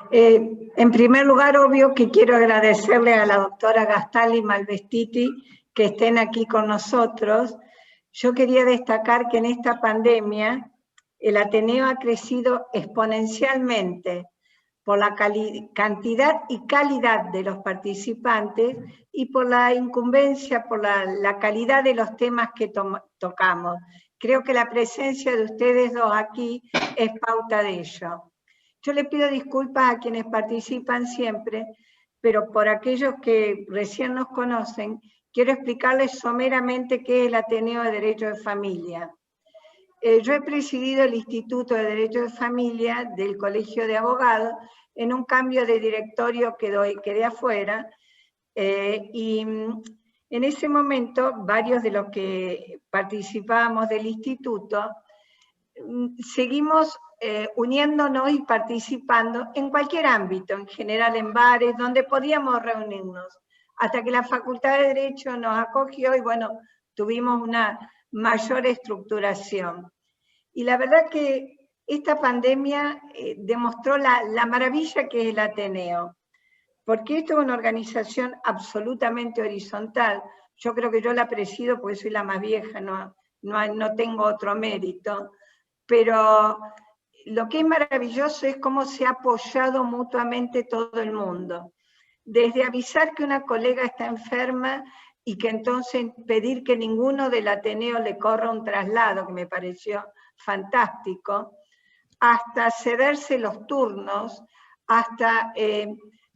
En primer lugar, obvio que quiero agradecerle a la doctora Gastali Malvestiti que estén aquí con nosotros. Yo quería destacar que en esta pandemia el Ateneo ha crecido exponencialmente por la cantidad y calidad de los participantes y por la incumbencia, por la calidad de los temas que tocamos. Creo que la presencia de ustedes dos aquí es pauta de ello. Yo le pido disculpas a quienes participan siempre, pero por aquellos que recién nos conocen, quiero explicarles someramente qué es el Ateneo de Derecho de Familia. Yo he presidido el Instituto de Derecho de Familia del Colegio de Abogados. En un cambio de directorio quedé afuera, y en ese momento varios de los que participábamos del instituto seguimos uniéndonos y participando en cualquier ámbito, en general en bares, donde podíamos reunirnos, hasta que la Facultad de Derecho nos acogió y bueno, tuvimos una mayor estructuración. Y la verdad que esta pandemia demostró la maravilla que es el Ateneo, porque esto es una organización absolutamente horizontal. Yo creo que yo la presido porque soy la más vieja, no tengo otro mérito, pero lo que es maravilloso es cómo se ha apoyado mutuamente todo el mundo. Desde avisar que una colega está enferma y que entonces pedir que ninguno del Ateneo le corra un traslado, que me pareció fantástico, hasta cederse los turnos, hasta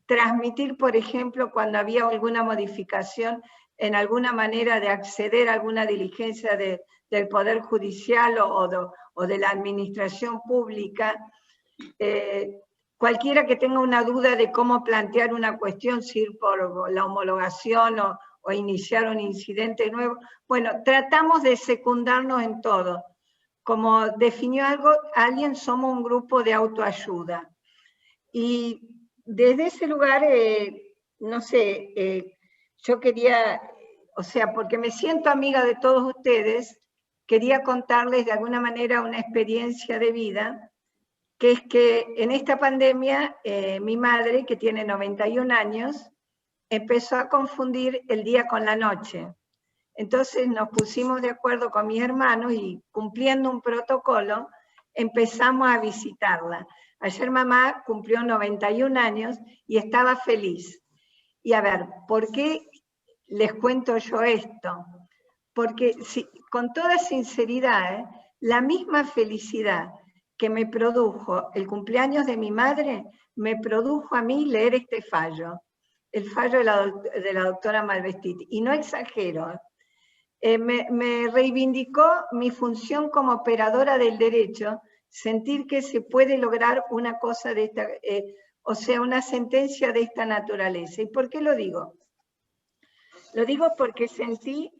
transmitir, por ejemplo, cuando había alguna modificación en alguna manera de acceder a alguna diligencia del Poder Judicial o de la administración pública. Cualquiera que tenga una duda de cómo plantear una cuestión, si ir por la homologación o iniciar un incidente nuevo, bueno, tratamos de secundarnos en todo. Como definió alguien, somos un grupo de autoayuda. Y desde ese lugar, no sé, yo quería, o sea, porque me siento amiga de todos ustedes, quería contarles de alguna manera una experiencia de vida, que es que en esta pandemia, mi madre, que tiene 91 años, empezó a confundir el día con la noche. Entonces nos pusimos de acuerdo con mis hermanos y cumpliendo un protocolo, empezamos a visitarla. Ayer mamá cumplió 91 años y estaba feliz. Y a ver, ¿por qué les cuento yo esto? Porque con toda sinceridad, la misma felicidad que me produjo el cumpleaños de mi madre, me produjo a mí leer este fallo, el fallo de la doctora Malvestiti. Y no exagero, me reivindicó mi función como operadora del derecho, sentir que se puede lograr una cosa de esta, o sea, una sentencia de esta naturaleza. ¿Y por qué lo digo? Lo digo porque sentí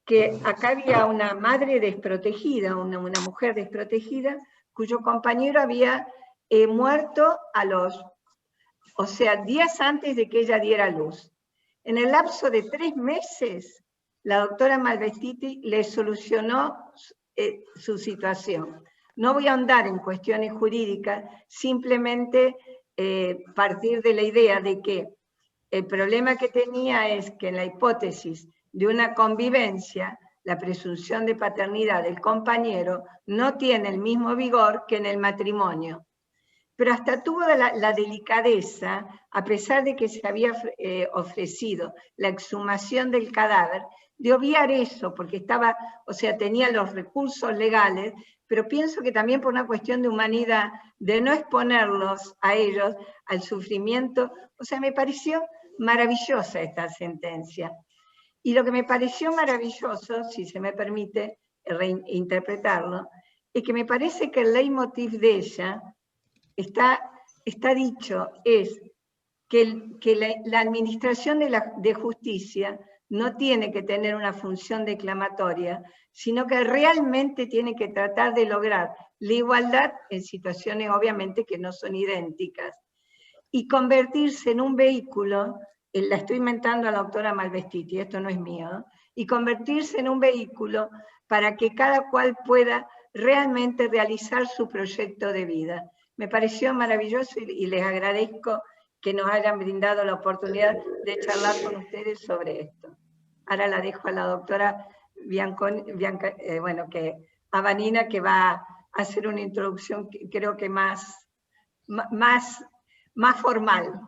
que acá había una madre desprotegida, una mujer desprotegida, cuyo compañero había muerto o sea, días antes de que ella diera luz. En el lapso de 3 meses, la doctora Malvestiti le solucionó su situación. No voy a ahondar en cuestiones jurídicas, simplemente partir de la idea de que el problema que tenía es que en la hipótesis de una convivencia, la presunción de paternidad del compañero no tiene el mismo vigor que en el matrimonio. Pero hasta tuvo la delicadeza, a pesar de que se había ofrecido la exhumación del cadáver, de obviar eso, porque estaba, o sea, tenía los recursos legales, pero pienso que también por una cuestión de humanidad, de no exponerlos a ellos al sufrimiento, o sea, me pareció maravillosa esta sentencia. Y lo que me pareció maravilloso, si se me permite reinterpretarlo, es que me parece que el leitmotiv de ella está dicho, es que la administración de justicia no tiene que tener una función declamatoria, sino que realmente tiene que tratar de lograr la igualdad en situaciones obviamente que no son idénticas, y convertirse en un vehículo, la estoy inventando a la doctora Malvestiti, esto no es mío, ¿no? Y convertirse en un vehículo para que cada cual pueda realmente realizar su proyecto de vida. Me pareció maravilloso y les agradezco que nos hayan brindado la oportunidad de charlar con ustedes sobre esto. Ahora la dejo a la doctora a Vanina, que va a hacer una introducción, creo que más formal.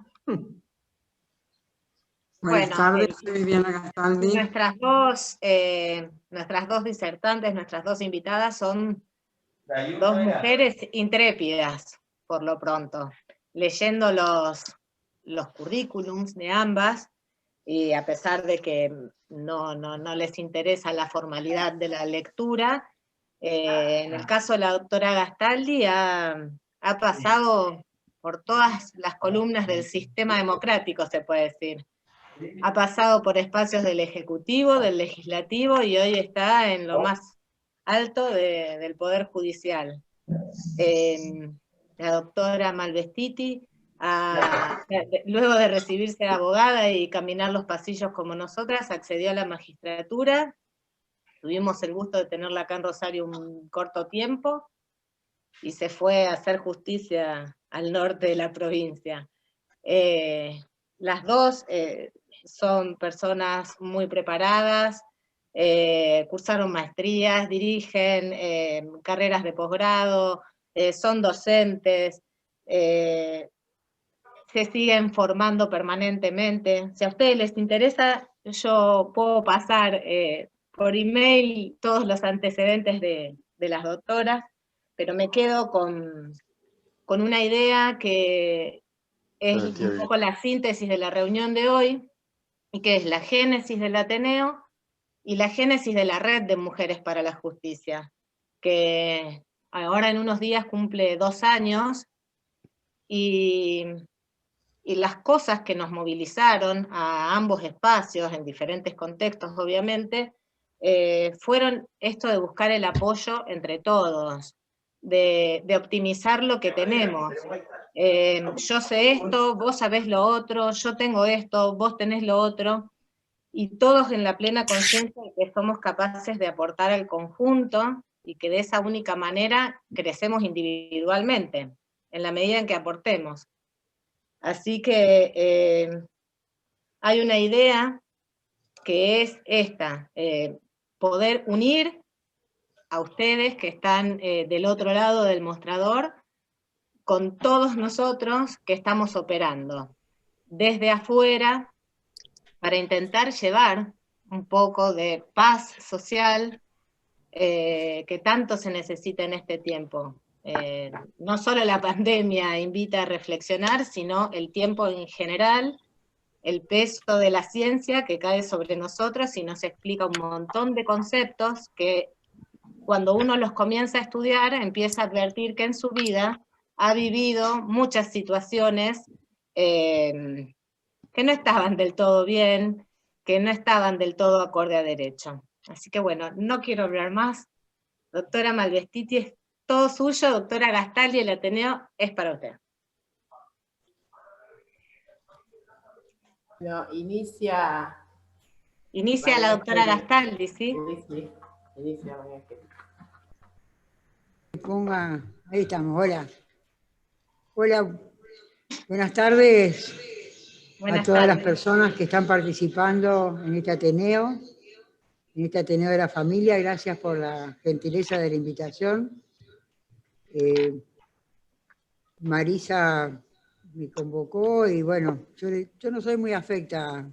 Buenas tardes, soy Viviana Gastaldi. Nuestras dos disertantes, nuestras dos invitadas son dos mujeres intrépidas, por lo pronto, leyendo los currículums de ambas, y a pesar de que no les interesa la formalidad de la lectura, en el caso de la doctora Gastaldi ha pasado por todas las columnas del sistema democrático, se puede decir. Ha pasado por espacios del Ejecutivo, del Legislativo, y hoy está en lo más alto del Poder Judicial. La doctora Malvestiti, luego de recibirse de abogada y caminar los pasillos como nosotras, accedió a la magistratura. Tuvimos el gusto de tenerla acá en Rosario un corto tiempo, y se fue a hacer justicia al norte de la provincia. Las dos son personas muy preparadas, cursaron maestrías, dirigen carreras de posgrado, son docentes, se siguen formando permanentemente. Si a ustedes les interesa, yo puedo pasar por email todos los antecedentes de las doctoras, pero me quedo con una idea que es un poco la síntesis de la reunión de hoy, y que es la génesis del Ateneo y la génesis de la Red de Mujeres para la Justicia, que ahora en unos días cumple 2 años, y las cosas que nos movilizaron a ambos espacios, en diferentes contextos obviamente, fueron esto de buscar el apoyo entre todos, de optimizar lo que tenemos. Yo sé esto, vos sabés lo otro, yo tengo esto, vos tenés lo otro, y todos en la plena conciencia de que somos capaces de aportar al conjunto, y que de esa única manera crecemos individualmente, en la medida en que aportemos. Así que hay una idea que es esta, poder unir a ustedes que están del otro lado del mostrador, con todos nosotros que estamos operando desde afuera para intentar llevar un poco de paz social que tanto se necesita en este tiempo. No solo la pandemia invita a reflexionar, sino el tiempo en general, el peso de la ciencia que cae sobre nosotros y nos explica un montón de conceptos que cuando uno los comienza a estudiar empieza a advertir que en su vida ha vivido muchas situaciones que no estaban del todo bien, que no estaban del todo acorde a derecho. Así que bueno, no quiero hablar más. Doctora Malvestiti, es todo suyo. Doctora Gastaldi, el Ateneo es para usted. No, inicia la doctora Gastaldi, ¿sí? Inicia María Kelly. Ahí estamos, hola. Hola, buenas tardes a todas las personas que están participando en este Ateneo de la familia. Gracias por la gentileza de la invitación. Marisa me convocó y bueno, yo no soy muy afecta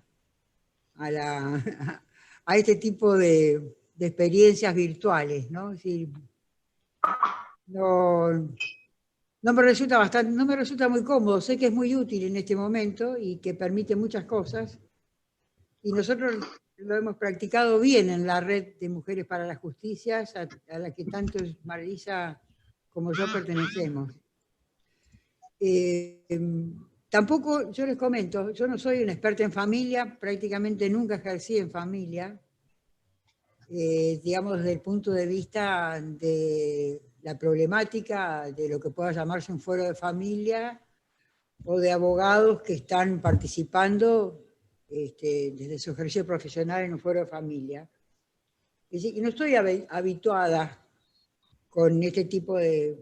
a este tipo de experiencias virtuales, ¿no? Es decir, no me resulta muy cómodo. Sé que es muy útil en este momento y que permite muchas cosas, y nosotros lo hemos practicado bien en la Red de Mujeres para la Justicia, a la que tanto Marisa como yo pertenecemos. Tampoco, yo les comento, yo no soy una experta en familia, prácticamente nunca ejercí en familia, digamos desde el punto de vista de la problemática de lo que pueda llamarse un fuero de familia, o de abogados que están participando desde su ejercicio profesional en un fuero de familia. Es decir, no estoy habituada con este tipo de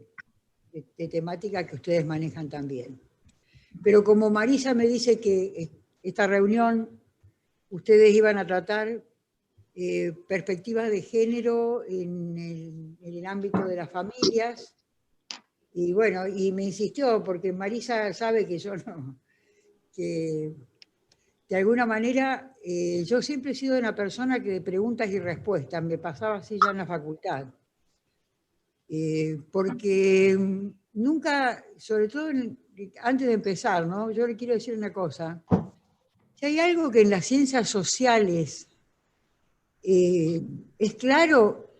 de temática que ustedes manejan también. Pero como Marisa me dice que esta reunión ustedes iban a tratar perspectivas de género en el ámbito de las familias, y bueno, y me insistió, porque Marisa sabe que yo no, que de alguna manera yo siempre he sido una persona que de preguntas y respuestas, me pasaba así ya en la facultad. Porque nunca, sobre todo antes de empezar, ¿no? Yo le quiero decir una cosa. Si hay algo que en las ciencias sociales es claro,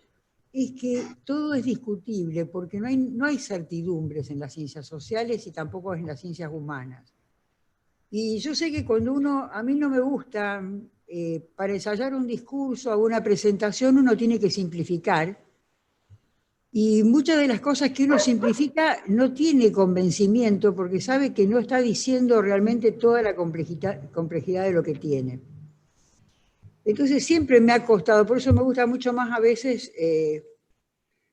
es que todo es discutible, porque no hay certidumbres en las ciencias sociales y tampoco en las ciencias humanas. Y yo sé que cuando a mí no me gusta, para ensayar un discurso o una presentación, uno tiene que simplificar. Y muchas de las cosas que uno simplifica no tiene convencimiento porque sabe que no está diciendo realmente toda la complejidad de lo que tiene. Entonces siempre me ha costado, por eso me gusta mucho más a veces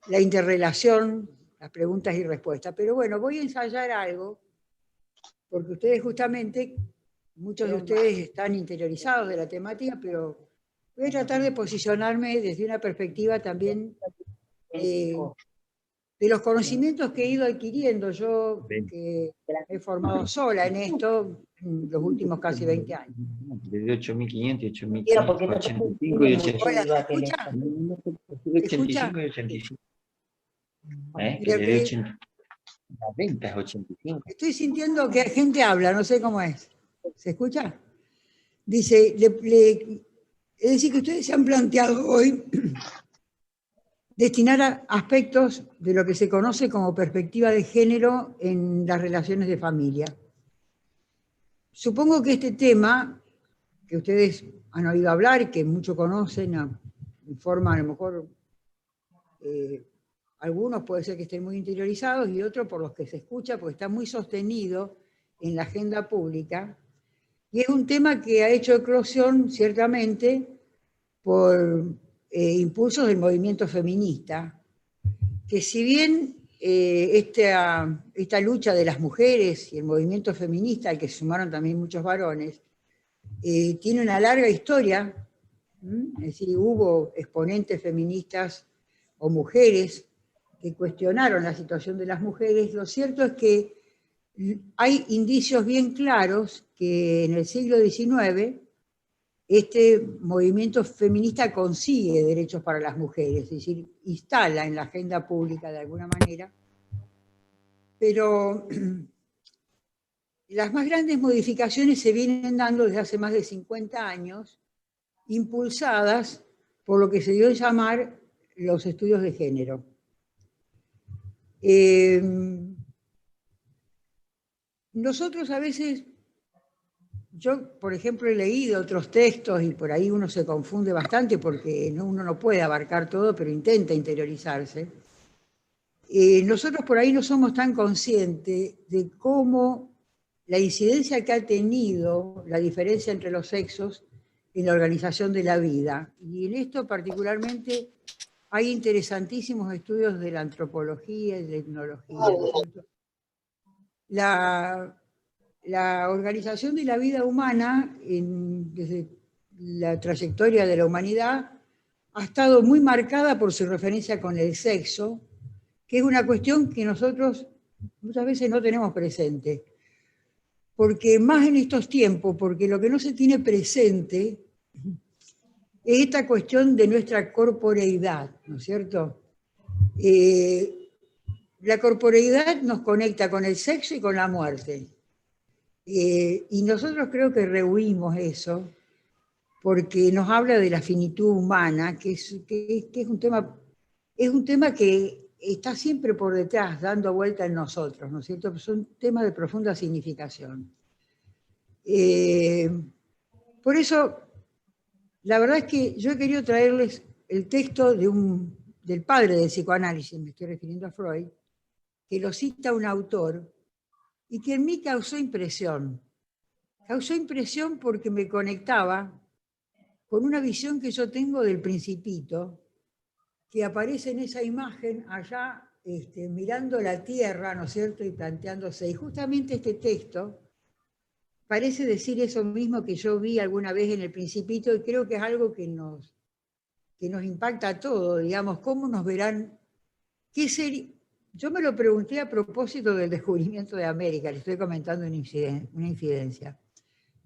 la interrelación, las preguntas y respuestas. Pero bueno, voy a ensayar algo, porque ustedes justamente, muchos de ustedes están interiorizados de la temática, pero voy a tratar de posicionarme desde una perspectiva también de los conocimientos que he ido adquiriendo. Yo que me he formado sola en esto en los últimos casi 20 años. Desde 8.500 y 8.585 y 85. Hola, ¿se escucha? ¿Se escucha? 85 y 85. La venta es 85. Estoy sintiendo que gente habla, no sé cómo es. ¿Se escucha? Dice, es decir, que ustedes se han planteado hoy destinar a aspectos de lo que se conoce como perspectiva de género en las relaciones de familia. Supongo que este tema, que ustedes han oído hablar, que muchos conocen, en forma a lo mejor, algunos puede ser que estén muy interiorizados y otros por los que se escucha, porque está muy sostenido en la agenda pública, y es un tema que ha hecho eclosión, ciertamente, por impulsos del movimiento feminista, que si bien esta lucha de las mujeres y el movimiento feminista, al que se sumaron también muchos varones, tiene una larga historia, es decir, hubo exponentes feministas o mujeres que cuestionaron la situación de las mujeres. Lo cierto es que hay indicios bien claros que en el siglo XIX este movimiento feminista consigue derechos para las mujeres, es decir, instala en la agenda pública de alguna manera, pero las más grandes modificaciones se vienen dando desde hace más de 50 años, impulsadas por lo que se dio a llamar los estudios de género. Nosotros a veces, yo por ejemplo he leído otros textos y por ahí uno se confunde bastante porque uno no puede abarcar todo, pero intenta interiorizarse. Nosotros por ahí no somos tan conscientes de cómo la incidencia que ha tenido la diferencia entre los sexos en la organización de la vida. Y en esto particularmente hay interesantísimos estudios de la antropología y de la etnología. La organización de la vida humana, desde la trayectoria de la humanidad, ha estado muy marcada por su referencia con el sexo, que es una cuestión que nosotros muchas veces no tenemos presente. Porque más en estos tiempos, porque lo que no se tiene presente es esta cuestión de nuestra corporeidad, ¿no es cierto? La corporeidad nos conecta con el sexo y con la muerte. Y nosotros creo que rehuimos eso, porque nos habla de la finitud humana, que es un tema que está siempre por detrás, dando vuelta en nosotros, ¿no es cierto? Son temas de profunda significación. Por eso, la verdad es que yo he querido traerles el texto del padre del psicoanálisis, me estoy refiriendo a Freud, que lo cita un autor, y que en mí causó impresión. Causó impresión porque me conectaba con una visión que yo tengo del Principito, que aparece en esa imagen allá mirando la tierra, ¿no es cierto?, y planteándose. Y justamente este texto parece decir eso mismo que yo vi alguna vez en El Principito, y creo que es algo que nos impacta a todos, digamos, cómo nos verán, qué sería. Yo me lo pregunté a propósito del descubrimiento de América, le estoy comentando una infidencia.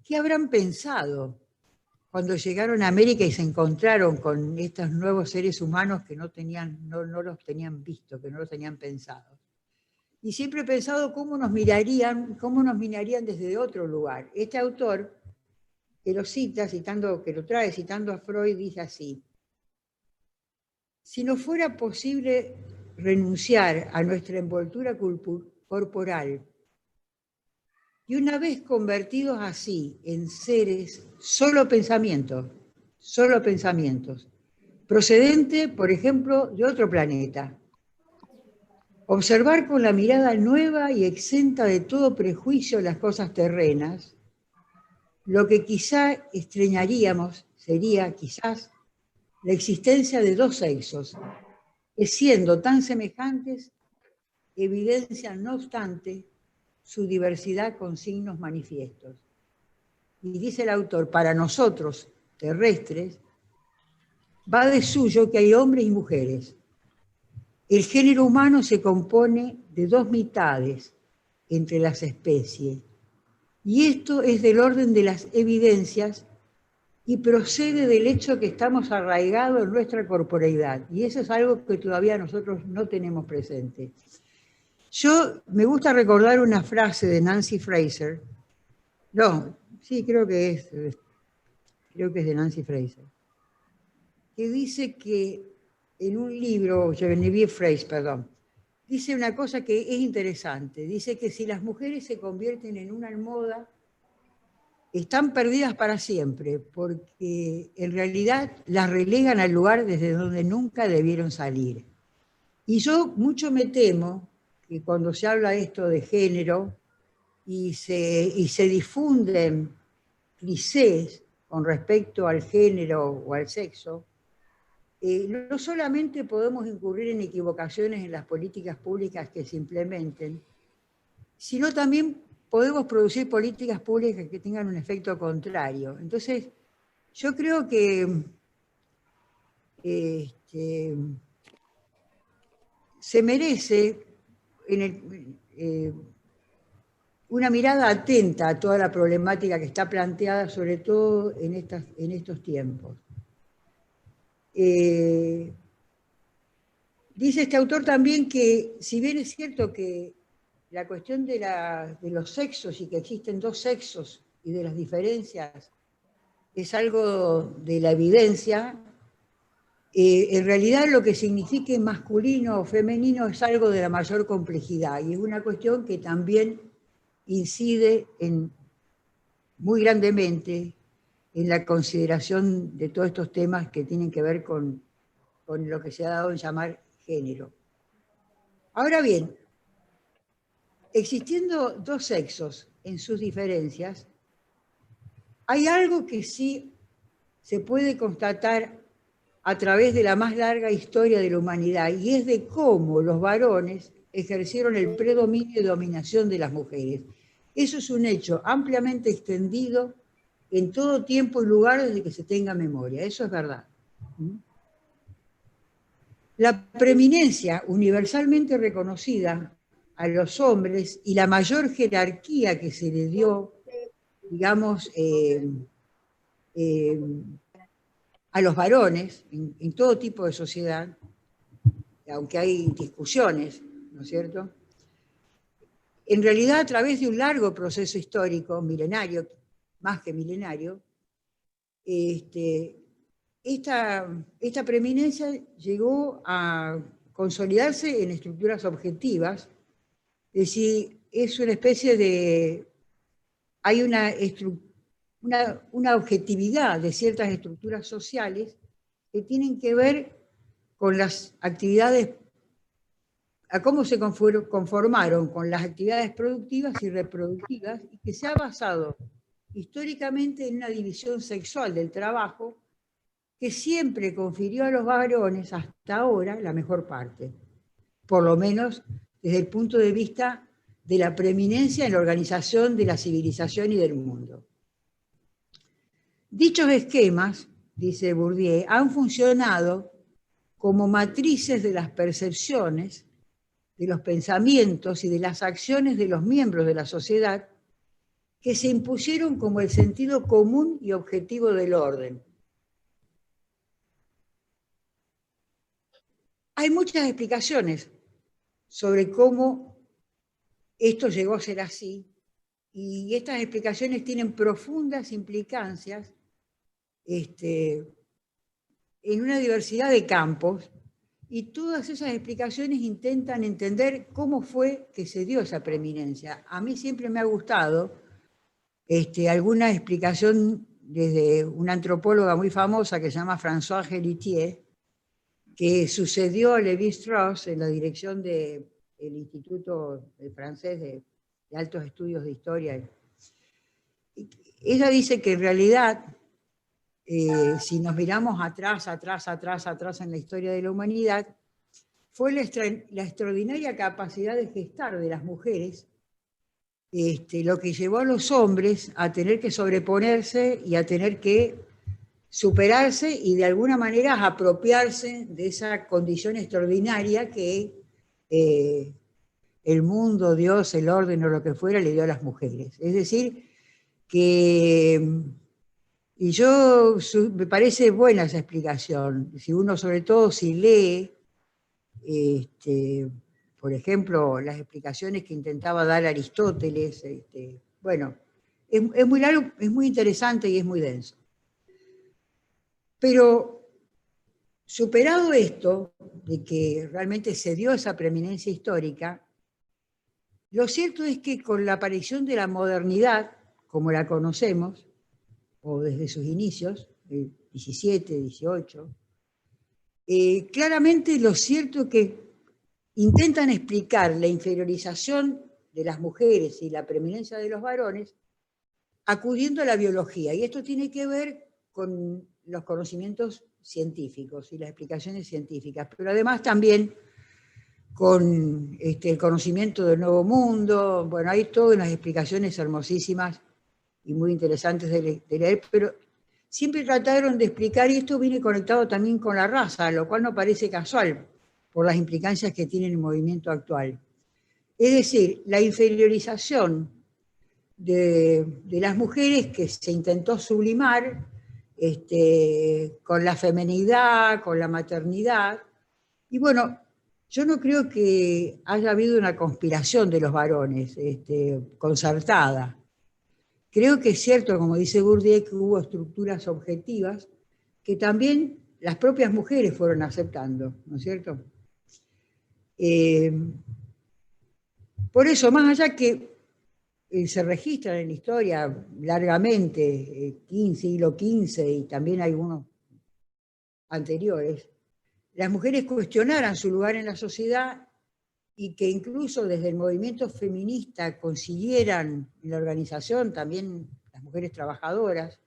¿Qué habrán pensado cuando llegaron a América y se encontraron con estos nuevos seres humanos que no los tenían visto, que no los tenían pensado? Y siempre he pensado cómo nos mirarían desde otro lugar. Este autor, que lo cita, que lo trae citando a Freud, dice así: si no fuera posible renunciar a nuestra envoltura corporal, y una vez convertidos así en seres solo pensamientos, procedente, por ejemplo, de otro planeta, observar con la mirada nueva y exenta de todo prejuicio las cosas terrenas, lo que quizá extrañaríamos sería quizás la existencia de dos sexos, que siendo tan semejantes, evidencian no obstante su diversidad con signos manifiestos. Y dice el autor, para nosotros, terrestres, va de suyo que hay hombres y mujeres. El género humano se compone de dos mitades entre las especies, y esto es del orden de las evidencias y procede del hecho que estamos arraigados en nuestra corporeidad, y eso es algo que todavía nosotros no tenemos presente. Yo me gusta recordar una frase de Nancy Fraser, creo que es de Nancy Fraser, que dice que en un libro, Genevieve Fraser, perdón, dice una cosa que es interesante, dice que si las mujeres se convierten en una almohada, están perdidas para siempre, porque en realidad las relegan al lugar desde donde nunca debieron salir. Y yo mucho me temo que cuando se habla esto de género y se difunden clichés con respecto al género o al sexo, no solamente podemos incurrir en equivocaciones en las políticas públicas que se implementen, sino también podemos producir políticas públicas que tengan un efecto contrario. Entonces, yo creo que se merece una mirada atenta a toda la problemática que está planteada, sobre todo en estos tiempos. Dice este autor también que, si bien es cierto que la cuestión de los sexos y que existen dos sexos y de las diferencias es algo de la evidencia, en realidad lo que signifique masculino o femenino es algo de la mayor complejidad, y es una cuestión que también incide muy grandemente en la consideración de todos estos temas que tienen que ver con lo que se ha dado en llamar género. Ahora bien, existiendo dos sexos en sus diferencias, hay algo que sí se puede constatar a través de la más larga historia de la humanidad, y es de cómo los varones ejercieron el predominio y dominación de las mujeres. Eso es un hecho ampliamente extendido en todo tiempo y lugar desde que se tenga memoria, eso es verdad. La preeminencia universalmente reconocida a los hombres y la mayor jerarquía que se le dio, digamos, a los varones en todo tipo de sociedad, aunque hay discusiones, ¿no es cierto? En realidad, a través de un largo proceso histórico, milenario, más que milenario, esta preeminencia llegó a consolidarse en estructuras objetivas, es decir, es una especie de... hay una objetividad de ciertas estructuras sociales que tienen que ver con las actividades, a cómo se conformaron con las actividades productivas y reproductivas, y que se ha basado históricamente en una división sexual del trabajo que siempre confirió a los varones hasta ahora la mejor parte. por lo menos desde el punto de vista de la preeminencia en la organización de la civilización y del mundo. Dichos esquemas, dice Bourdieu, han funcionado como matrices de las percepciones, de los pensamientos y de las acciones de los miembros de la sociedad que se impusieron como el sentido común y objetivo del orden. Hay muchas explicaciones sobre cómo esto llegó a ser así, y estas explicaciones tienen profundas implicancias en una diversidad de campos, y todas esas explicaciones intentan entender cómo fue que se dio esa preeminencia. A mí siempre me ha gustado alguna explicación desde una antropóloga muy famosa que se llama Françoise Héritier, que sucedió a Lévi-Strauss en la dirección del Instituto Francés de Altos Estudios de Historia. Ella dice que en realidad, si nos miramos atrás en la historia de la humanidad, fue la extraordinaria capacidad de gestar de las mujeres lo que llevó a los hombres a tener que sobreponerse y a tener que superarse y de alguna manera apropiarse de esa condición extraordinaria que el mundo, Dios, el orden o lo que fuera le dio a las mujeres. Es decir, que... Y me parece buena esa explicación. Si uno, sobre todo, si lee, por ejemplo, las explicaciones que intentaba dar Aristóteles, bueno, es muy largo, es muy interesante y es muy denso. Pero superado esto, de que realmente se dio esa preeminencia histórica, lo cierto es que con la aparición de la modernidad, como la conocemos, o desde sus inicios, el 17, 18, claramente lo cierto es que intentan explicar la inferiorización de las mujeres y la preeminencia de los varones acudiendo a la biología. Y esto tiene que ver con los conocimientos científicos y las explicaciones científicas, pero además también con el conocimiento del nuevo mundo. Bueno, hay todas unas explicaciones hermosísimas y muy interesantes de leer, pero siempre trataron de explicar, y esto viene conectado también con la raza, lo cual no parece casual por las implicancias que tiene el movimiento actual. Es decir, la inferiorización de las mujeres que se intentó sublimar con la feminidad, con la maternidad. Y bueno, yo no creo que haya habido una conspiración de los varones concertada. Creo que es cierto, como dice Bourdieu, que hubo estructuras objetivas que también las propias mujeres fueron aceptando, ¿no es cierto? Por eso, más allá que se registran en la historia largamente, siglo XV y también algunos anteriores, las mujeres cuestionaran su lugar en la sociedad y que incluso desde el movimiento feminista consiguieran en la organización también las mujeres trabajadoras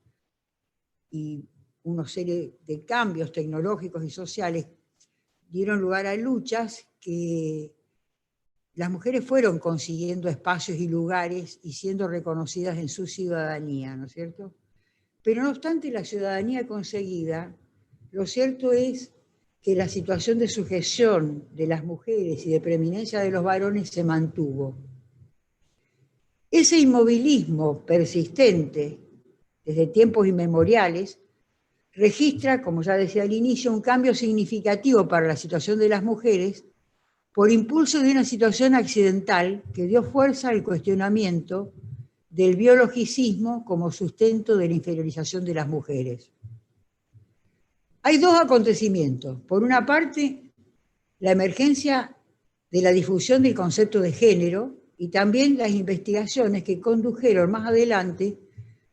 y una serie de cambios tecnológicos y sociales dieron lugar a luchas que las mujeres fueron consiguiendo espacios y lugares y siendo reconocidas en su ciudadanía, ¿no es cierto? Pero no obstante la ciudadanía conseguida, lo cierto es que la situación de sujeción de las mujeres y de preeminencia de los varones se mantuvo. Ese inmovilismo persistente desde tiempos inmemoriales registra, como ya decía al inicio, un cambio significativo para la situación de las mujeres por impulso de una situación accidental que dio fuerza al cuestionamiento del biologicismo como sustento de la inferiorización de las mujeres. Hay dos acontecimientos. Por una parte, la emergencia de la difusión del concepto de género y también las investigaciones que condujeron más adelante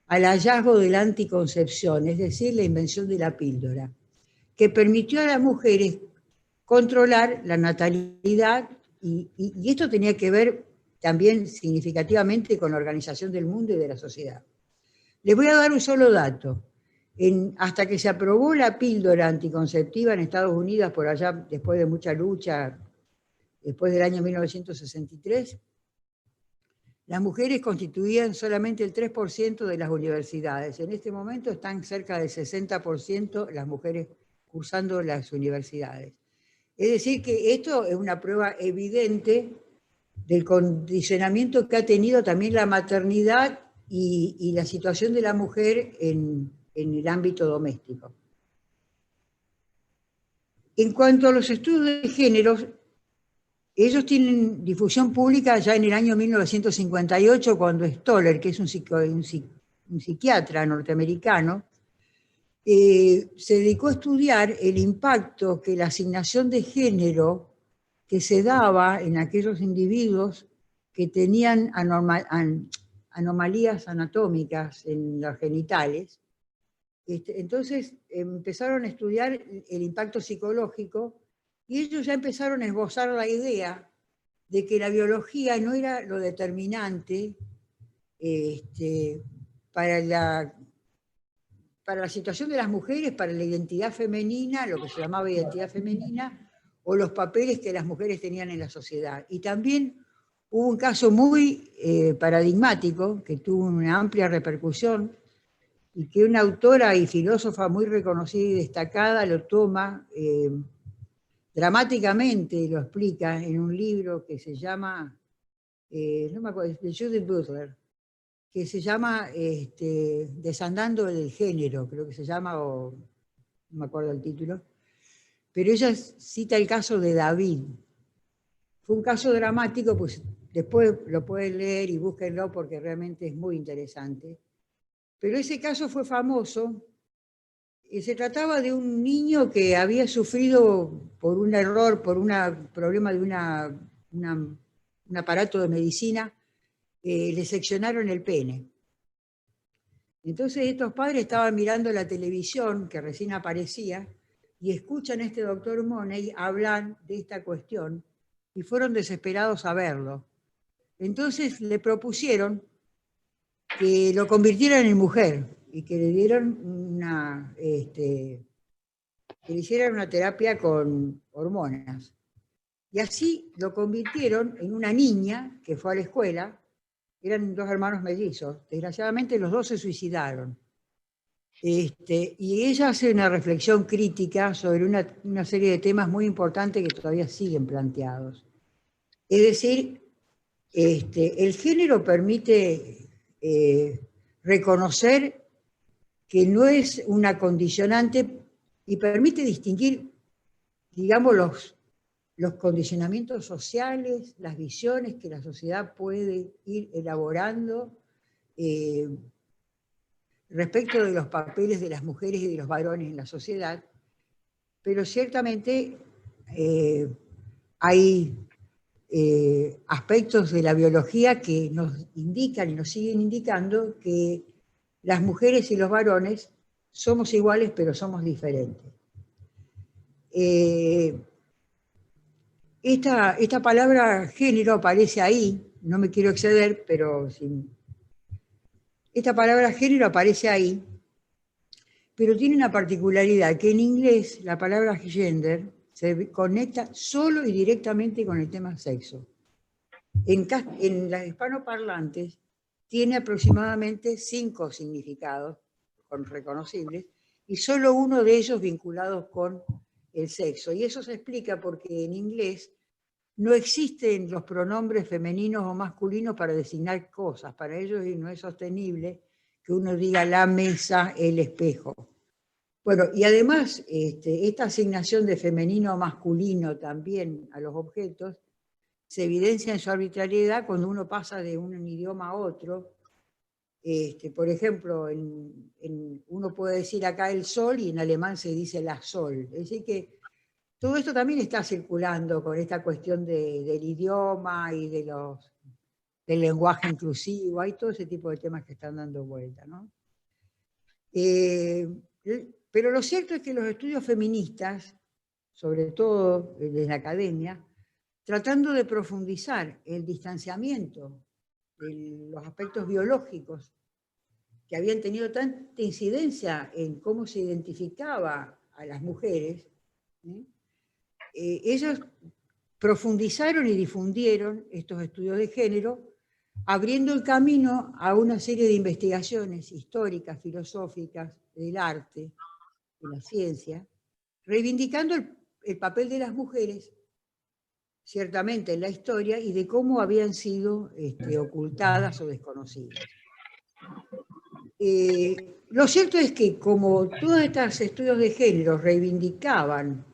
al hallazgo de la anticoncepción, es decir, la invención de la píldora, que permitió a las mujeres controlar la natalidad y esto tenía que ver también significativamente con la organización del mundo y de la sociedad. Les voy a dar un solo dato. Hasta que se aprobó la píldora anticonceptiva en Estados Unidos, por allá, después de mucha lucha, después del año 1963, las mujeres constituían solamente el 3% de las universidades. En este momento están cerca del 60% las mujeres cursando las universidades. Es decir, que esto es una prueba evidente del condicionamiento que ha tenido también la maternidad y la situación de la mujer en el ámbito doméstico. En cuanto a los estudios de género, ellos tienen difusión pública ya en el año 1958, cuando Stoller, que es un psiquiatra norteamericano, se dedicó a estudiar el impacto que la asignación de género que se daba en aquellos individuos que tenían anomalías anatómicas en los genitales. Entonces empezaron a estudiar el impacto psicológico y ellos ya empezaron a esbozar la idea de que la biología no era lo determinante para la situación de las mujeres, para la identidad femenina, lo que se llamaba identidad femenina, o los papeles que las mujeres tenían en la sociedad. Y también hubo un caso muy paradigmático, que tuvo una amplia repercusión, y que una autora y filósofa muy reconocida y destacada lo toma dramáticamente y lo explica en un libro que se llama, no me acuerdo, de Judith Butler, que se llama Desandando el género, creo que se llama, o no me acuerdo el título, pero ella cita el caso de David. Fue un caso dramático, pues después lo pueden leer y búsquenlo porque realmente es muy interesante. Pero ese caso fue famoso y se trataba de un niño que había sufrido por un error, por un problema de un aparato de medicina, le seccionaron el pene. Entonces estos padres estaban mirando la televisión, que recién aparecía, y escuchan a este doctor Money hablar de esta cuestión, y fueron desesperados a verlo. Entonces le propusieron que lo convirtieran en mujer, y que le dieron que le hicieran una terapia con hormonas. Y así lo convirtieron en una niña que fue a la escuela. Eran dos hermanos mellizos. Desgraciadamente los dos se suicidaron. Y ella hace una reflexión crítica sobre una serie de temas muy importantes que todavía siguen planteados. Es decir, el género permite reconocer que no es una condicionante y permite distinguir, digamos, los condicionamientos sociales, las visiones que la sociedad puede ir elaborando respecto de los papeles de las mujeres y de los varones en la sociedad, pero ciertamente hay aspectos de la biología que nos indican y nos siguen indicando que las mujeres y los varones somos iguales, pero somos diferentes. Esta palabra género aparece ahí, no me quiero exceder, pero esta palabra género aparece ahí, pero tiene una particularidad, que en inglés la palabra gender se conecta solo y directamente con el tema sexo. En las hispanoparlantes tiene aproximadamente 5 significados reconocibles y solo uno de ellos vinculados con el sexo. Y eso se explica porque en inglés no existen los pronombres femeninos o masculinos para designar cosas. Para ellos no es sostenible que uno diga la mesa, el espejo. Bueno, y además esta asignación de femenino o masculino también a los objetos se evidencia en su arbitrariedad cuando uno pasa de un idioma a otro. Por ejemplo, uno puede decir acá el sol y en alemán se dice la sol. Es decir que todo esto también está circulando con esta cuestión del idioma y del lenguaje inclusivo. Hay todo ese tipo de temas que están dando vuelta, ¿no? Pero lo cierto es que los estudios feministas, sobre todo desde la academia, tratando de profundizar el distanciamiento de los aspectos biológicos que habían tenido tanta incidencia en cómo se identificaba a las mujeres, ellos profundizaron y difundieron estos estudios de género, abriendo el camino a una serie de investigaciones históricas, filosóficas, del arte, de la ciencia, reivindicando el papel de las mujeres, ciertamente en la historia, y de cómo habían sido ocultadas o desconocidas. Lo cierto es que como todos estos estudios de género reivindicaban,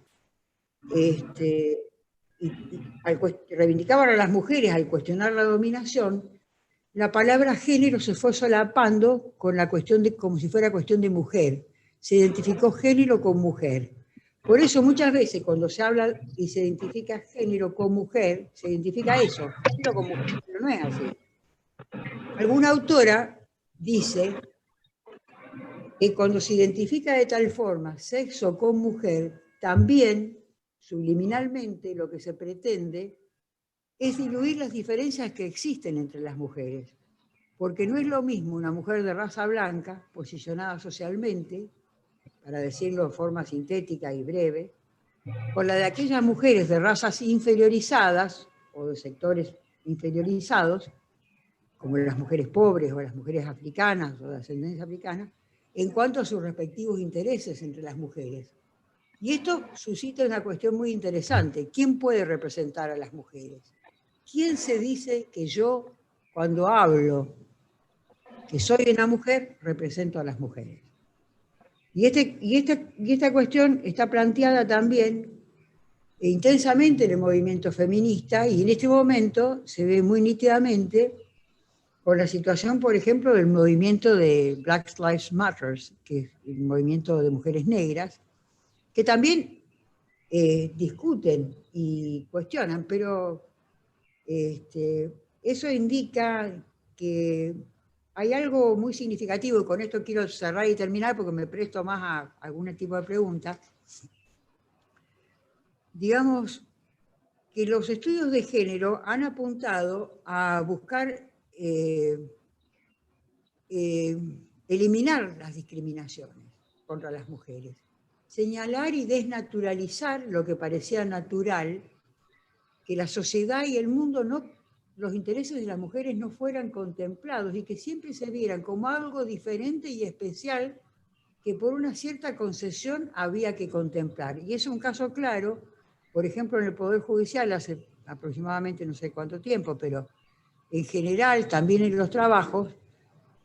reivindicaban a las mujeres al cuestionar la dominación, la palabra género se fue solapando con la cuestión de, como si fuera cuestión de mujer. Se identificó género con mujer. Por eso muchas veces cuando se habla y se identifica género con mujer, se identifica eso, género con mujer, pero no es así. Alguna autora dice que cuando se identifica de tal forma sexo con mujer, también, subliminalmente, lo que se pretende es diluir las diferencias que existen entre las mujeres. Porque no es lo mismo una mujer de raza blanca, posicionada socialmente, para decirlo de forma sintética y breve, con la de aquellas mujeres de razas inferiorizadas o de sectores inferiorizados, como las mujeres pobres o las mujeres africanas o de ascendencia africana, en cuanto a sus respectivos intereses entre las mujeres. Y esto suscita una cuestión muy interesante. ¿Quién puede representar a las mujeres? ¿Quién se dice que yo, cuando hablo que soy una mujer, represento a las mujeres? Y esta cuestión está planteada también intensamente en el movimiento feminista, y en este momento se ve muy nítidamente con la situación, por ejemplo, del movimiento de Black Lives Matter, que es el movimiento de mujeres negras, que también discuten y cuestionan, pero eso indica que hay algo muy significativo, y con esto quiero cerrar y terminar porque me presto más a algún tipo de pregunta. Digamos que los estudios de género han apuntado a buscar eliminar las discriminaciones contra las mujeres, señalar y desnaturalizar lo que parecía natural, que la sociedad y el mundo los intereses de las mujeres no fueran contemplados y que siempre se vieran como algo diferente y especial que por una cierta concesión había que contemplar. Y es un caso claro, por ejemplo, en el Poder Judicial hace aproximadamente no sé cuánto tiempo, pero en general también en los trabajos,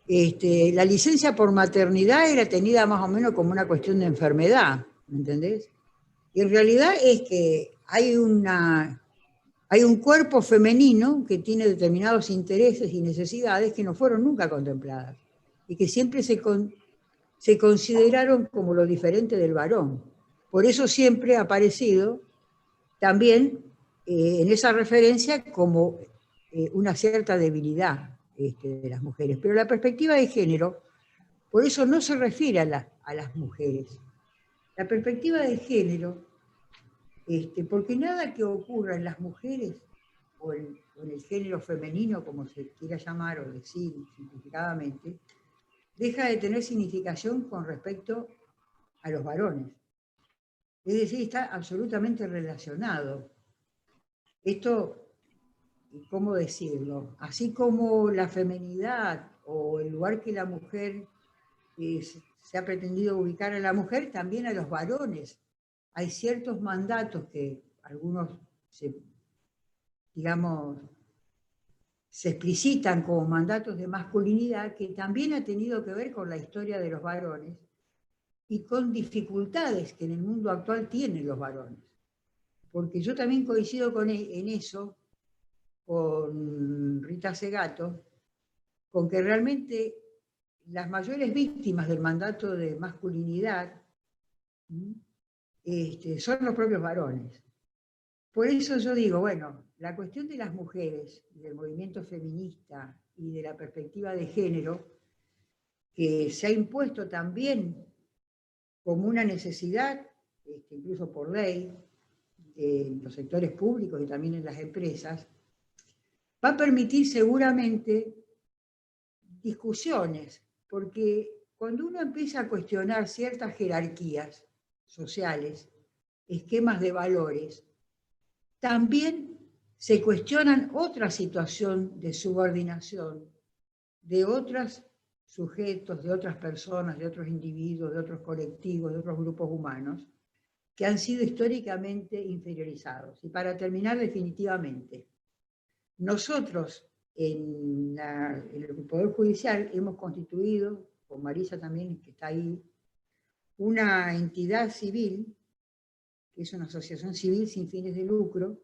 la licencia por maternidad era tenida más o menos como una cuestión de enfermedad, ¿me entendés? Y en realidad es que hay un cuerpo femenino que tiene determinados intereses y necesidades que no fueron nunca contempladas y que siempre se consideraron como lo diferente del varón. Por eso siempre ha aparecido también en esa referencia como una cierta debilidad de las mujeres. Pero la perspectiva de género, por eso no se refiere a las mujeres. La perspectiva de género, porque nada que ocurra en las mujeres o en el género femenino, como se quiera llamar o decir simplificadamente, deja de tener significación con respecto a los varones. Es decir, está absolutamente relacionado. Esto, ¿cómo decirlo? Así como la feminidad o el lugar que la mujer se ha pretendido ubicar a la mujer, también a los varones. Hay ciertos mandatos que algunos se explicitan como mandatos de masculinidad, que también ha tenido que ver con la historia de los varones y con dificultades que en el mundo actual tienen los varones. Porque yo también coincido en eso, con Rita Segato, con que realmente las mayores víctimas del mandato de masculinidad son los propios varones. Por eso yo digo, bueno, la cuestión de las mujeres, del movimiento feminista y de la perspectiva de género, que se ha impuesto también como una necesidad, incluso por ley, en los sectores públicos y también en las empresas, va a permitir seguramente discusiones, porque cuando uno empieza a cuestionar ciertas jerarquías sociales, esquemas de valores, también se cuestionan otra situación de subordinación de otros sujetos, de otras personas, de otros individuos, de otros colectivos, de otros grupos humanos, que han sido históricamente inferiorizados. Y para terminar definitivamente, nosotros en el Poder Judicial hemos constituido, con Marisa también, que está ahí, una entidad civil, que es una asociación civil sin fines de lucro,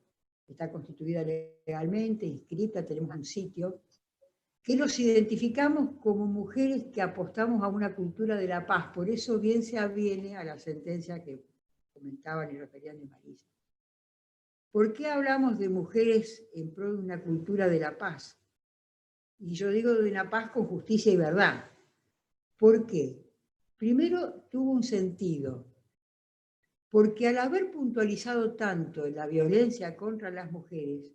está constituida legalmente, inscrita, tenemos un sitio, que nos identificamos como mujeres que apostamos a una cultura de la paz. Por eso bien se aviene a la sentencia que comentaban y referían de Marisa. ¿Por qué hablamos de mujeres en pro de una cultura de la paz? Y yo digo de una paz con justicia y verdad. ¿Por qué? Primero, tuvo un sentido. Porque al haber puntualizado tanto en la violencia contra las mujeres,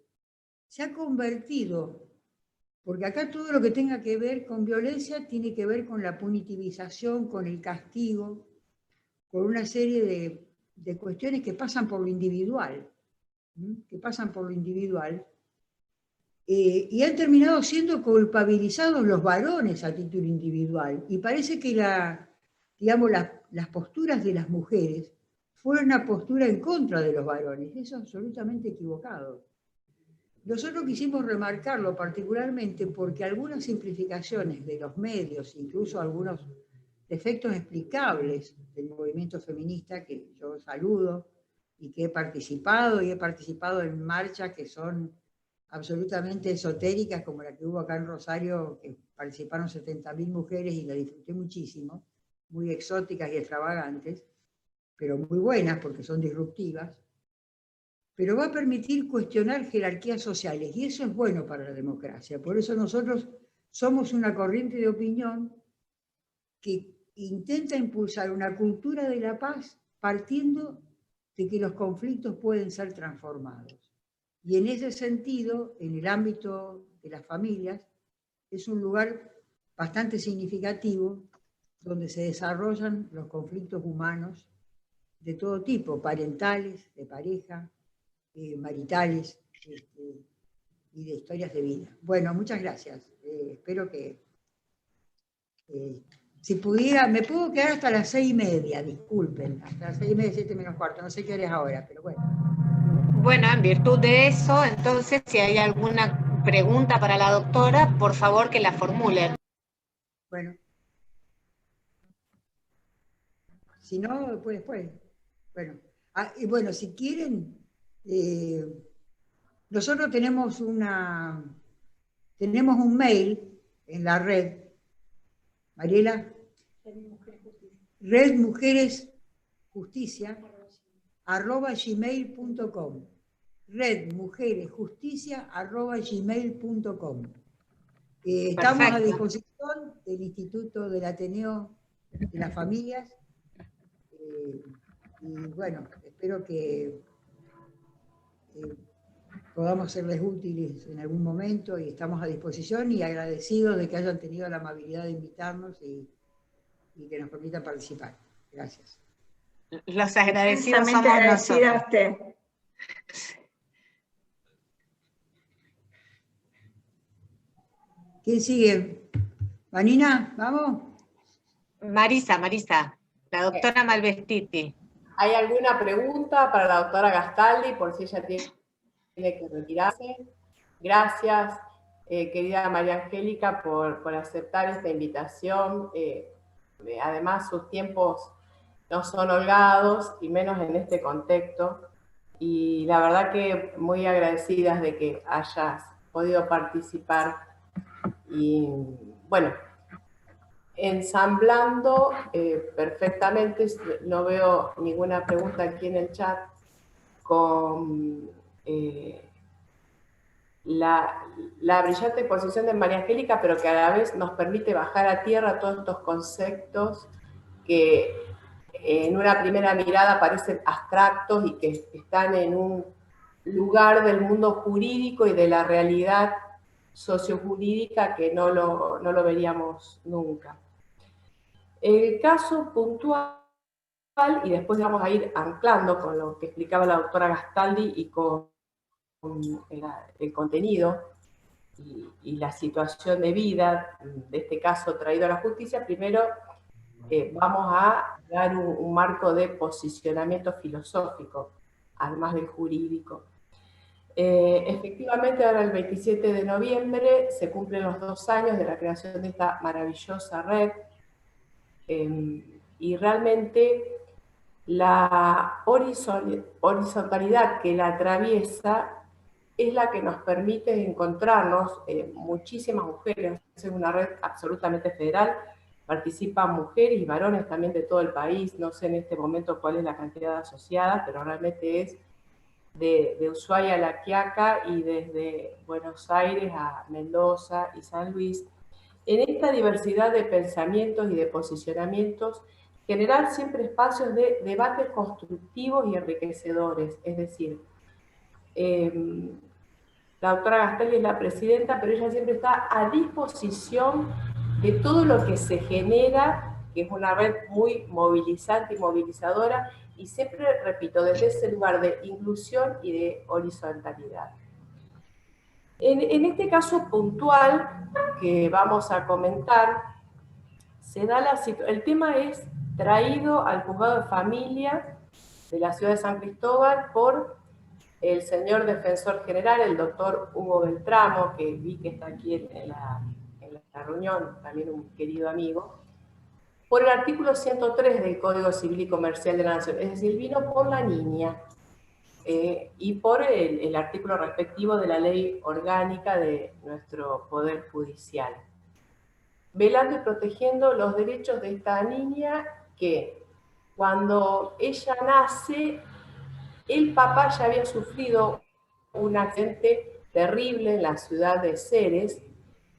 se ha convertido, porque acá todo lo que tenga que ver con violencia tiene que ver con la punitivización, con el castigo, con una serie de cuestiones que pasan por lo individual, y han terminado siendo culpabilizados los varones a título individual, y parece que las posturas de las mujeres fueron una postura en contra de los varones. Eso es absolutamente equivocado. Nosotros quisimos remarcarlo particularmente porque algunas simplificaciones de los medios, incluso algunos defectos explicables del movimiento feminista, que yo saludo y que he participado en marchas que son absolutamente esotéricas, como la que hubo acá en Rosario, que participaron 70.000 mujeres y la disfruté muchísimo, muy exóticas y extravagantes, pero muy buenas porque son disruptivas, pero va a permitir cuestionar jerarquías sociales, y eso es bueno para la democracia. Por eso nosotros somos una corriente de opinión que intenta impulsar una cultura de la paz partiendo de que los conflictos pueden ser transformados. Y en ese sentido, en el ámbito de las familias, es un lugar bastante significativo donde se desarrollan los conflictos humanos de todo tipo, parentales, de pareja, maritales, y de historias de vida. Bueno, muchas gracias. Espero que, si pudiera, me puedo quedar hasta las 6:30, disculpen, hasta las 6:30, 7:45, no sé qué hora es ahora, pero bueno. Bueno, en virtud de eso, entonces, si hay alguna pregunta para la doctora, por favor que la formulen. Bueno. Si no, después. Bueno, y bueno, si quieren, nosotros tenemos un mail en la red, Mariela, redmujeresjusticia@gmail.com, redmujeresjusticia@gmail.com. Estamos a disposición del Instituto del Ateneo de las Familias, y bueno, espero que podamos serles útiles en algún momento, y estamos a disposición y agradecidos de que hayan tenido la amabilidad de invitarnos y que nos permitan participar. Gracias. Los agradecidos somos agradecida nosotros. a usted. ¿Quién sigue? ¿Vanina? ¿Vamos? Marisa, la doctora Malvestiti. ¿Hay alguna pregunta para la doctora Gastaldi, por si ella tiene que retirarse? Gracias, querida María Angélica, por aceptar esta invitación. Además, sus tiempos no son holgados, y menos en este contexto. Y la verdad que muy agradecidas de que hayas podido participar. Y bueno, ensamblando perfectamente, no veo ninguna pregunta aquí en el chat, con la brillante exposición de María Angélica, pero que a la vez nos permite bajar a tierra todos estos conceptos que en una primera mirada parecen abstractos y que están en un lugar del mundo jurídico y de la realidad sociojurídica que no lo veríamos nunca. El caso puntual, y después vamos a ir anclando con lo que explicaba la doctora Gastaldi y con el contenido y la situación de vida, de este caso traído a la justicia, primero vamos a dar un marco de posicionamiento filosófico, además del jurídico. Efectivamente, ahora el 27 de noviembre se cumplen los 2 años de la creación de esta maravillosa red, y realmente la horizontalidad que la atraviesa es la que nos permite encontrarnos muchísimas mujeres. Es una red absolutamente federal, participan mujeres y varones también de todo el país. No sé en este momento cuál es la cantidad asociada, pero realmente es de Ushuaia a La Quiaca y desde Buenos Aires a Mendoza y San Luis. En esta diversidad de pensamientos y de posicionamientos, generar siempre espacios de debates constructivos y enriquecedores. Es decir, la doctora Gastaldi es la presidenta, pero ella siempre está a disposición de todo lo que se genera, que es una red muy movilizante y movilizadora, y siempre, repito, desde ese lugar de inclusión y de horizontalidad. En este caso puntual que vamos a comentar, se da el tema es traído al juzgado de familia de la ciudad de San Cristóbal por el señor defensor general, el doctor Hugo Beltramo, que vi que está aquí en la reunión, también un querido amigo, por el artículo 103 del Código Civil y Comercial de la Nación, es decir, vino por la niña, y por el artículo respectivo de la ley orgánica de nuestro Poder Judicial, velando y protegiendo los derechos de esta niña que cuando ella nace, el papá ya había sufrido un accidente terrible en la ciudad de Ceres,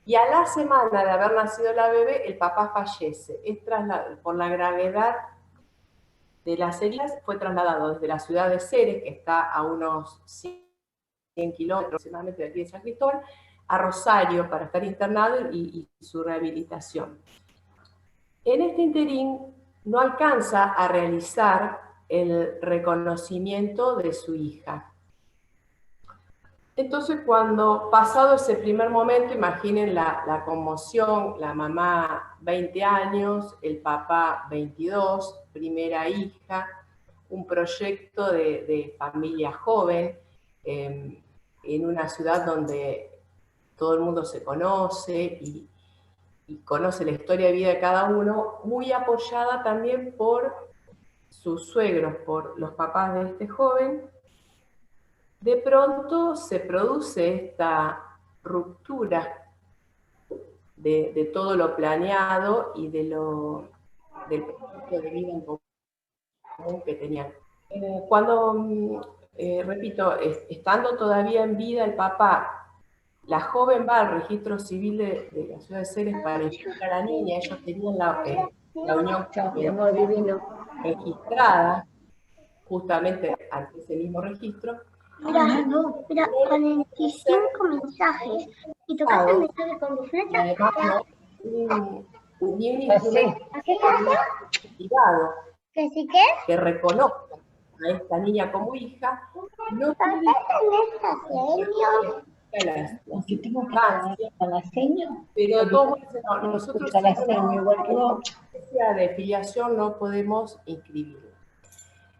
y a la semana de haber nacido la bebé, el papá fallece. Por la gravedad de las heridas, fue trasladado desde la ciudad de Ceres, que está a unos 100 kilómetros aproximadamente de aquí de San Cristóbal, a Rosario para estar internado y su rehabilitación. En este interín no alcanza a realizar el reconocimiento de su hija. Entonces, cuando pasado ese primer momento, imaginen la conmoción, la mamá 20 años, el papá 22, primera hija, un proyecto de familia joven, en una ciudad donde todo el mundo se conoce y conoce la historia de vida de cada uno, muy apoyada también por sus suegros, por los papás de este joven. De pronto se produce esta ruptura de todo lo planeado y del proyecto de vida en común que tenían. Repito, estando todavía en vida el papá, la joven va al registro civil de la ciudad de Ceres para inscribir a la niña. Ellos tenían la unión registrada justamente ante ese mismo registro. Mira, 45 mensajes. Y tocaste el mensaje con tu flecha. Además, ni un instrumento privado que reconozca a esta niña como hija, no puede pero todos nosotros de filiación no podemos inscribirlo.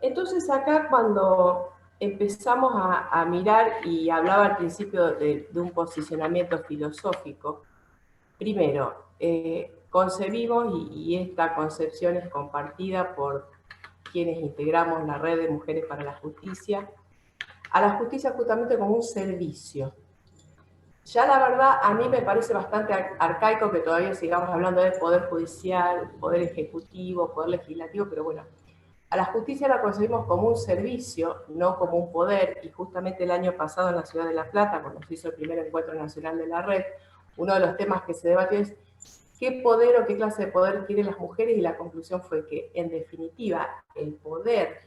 Entonces acá cuando empezamos a mirar, y hablaba al principio de un posicionamiento filosófico, primero, concebimos, y esta concepción es compartida por quienes integramos la red de Mujeres para la Justicia, a la justicia justamente como un servicio. Ya la verdad, a mí me parece bastante arcaico que todavía sigamos hablando de poder judicial, poder ejecutivo, poder legislativo, pero bueno, a la justicia la concebimos como un servicio, no como un poder, y justamente el año pasado en la ciudad de La Plata, cuando se hizo el primer encuentro nacional de la red, uno de los temas que se debatió es qué poder o qué clase de poder tienen las mujeres, y la conclusión fue que, en definitiva, el poder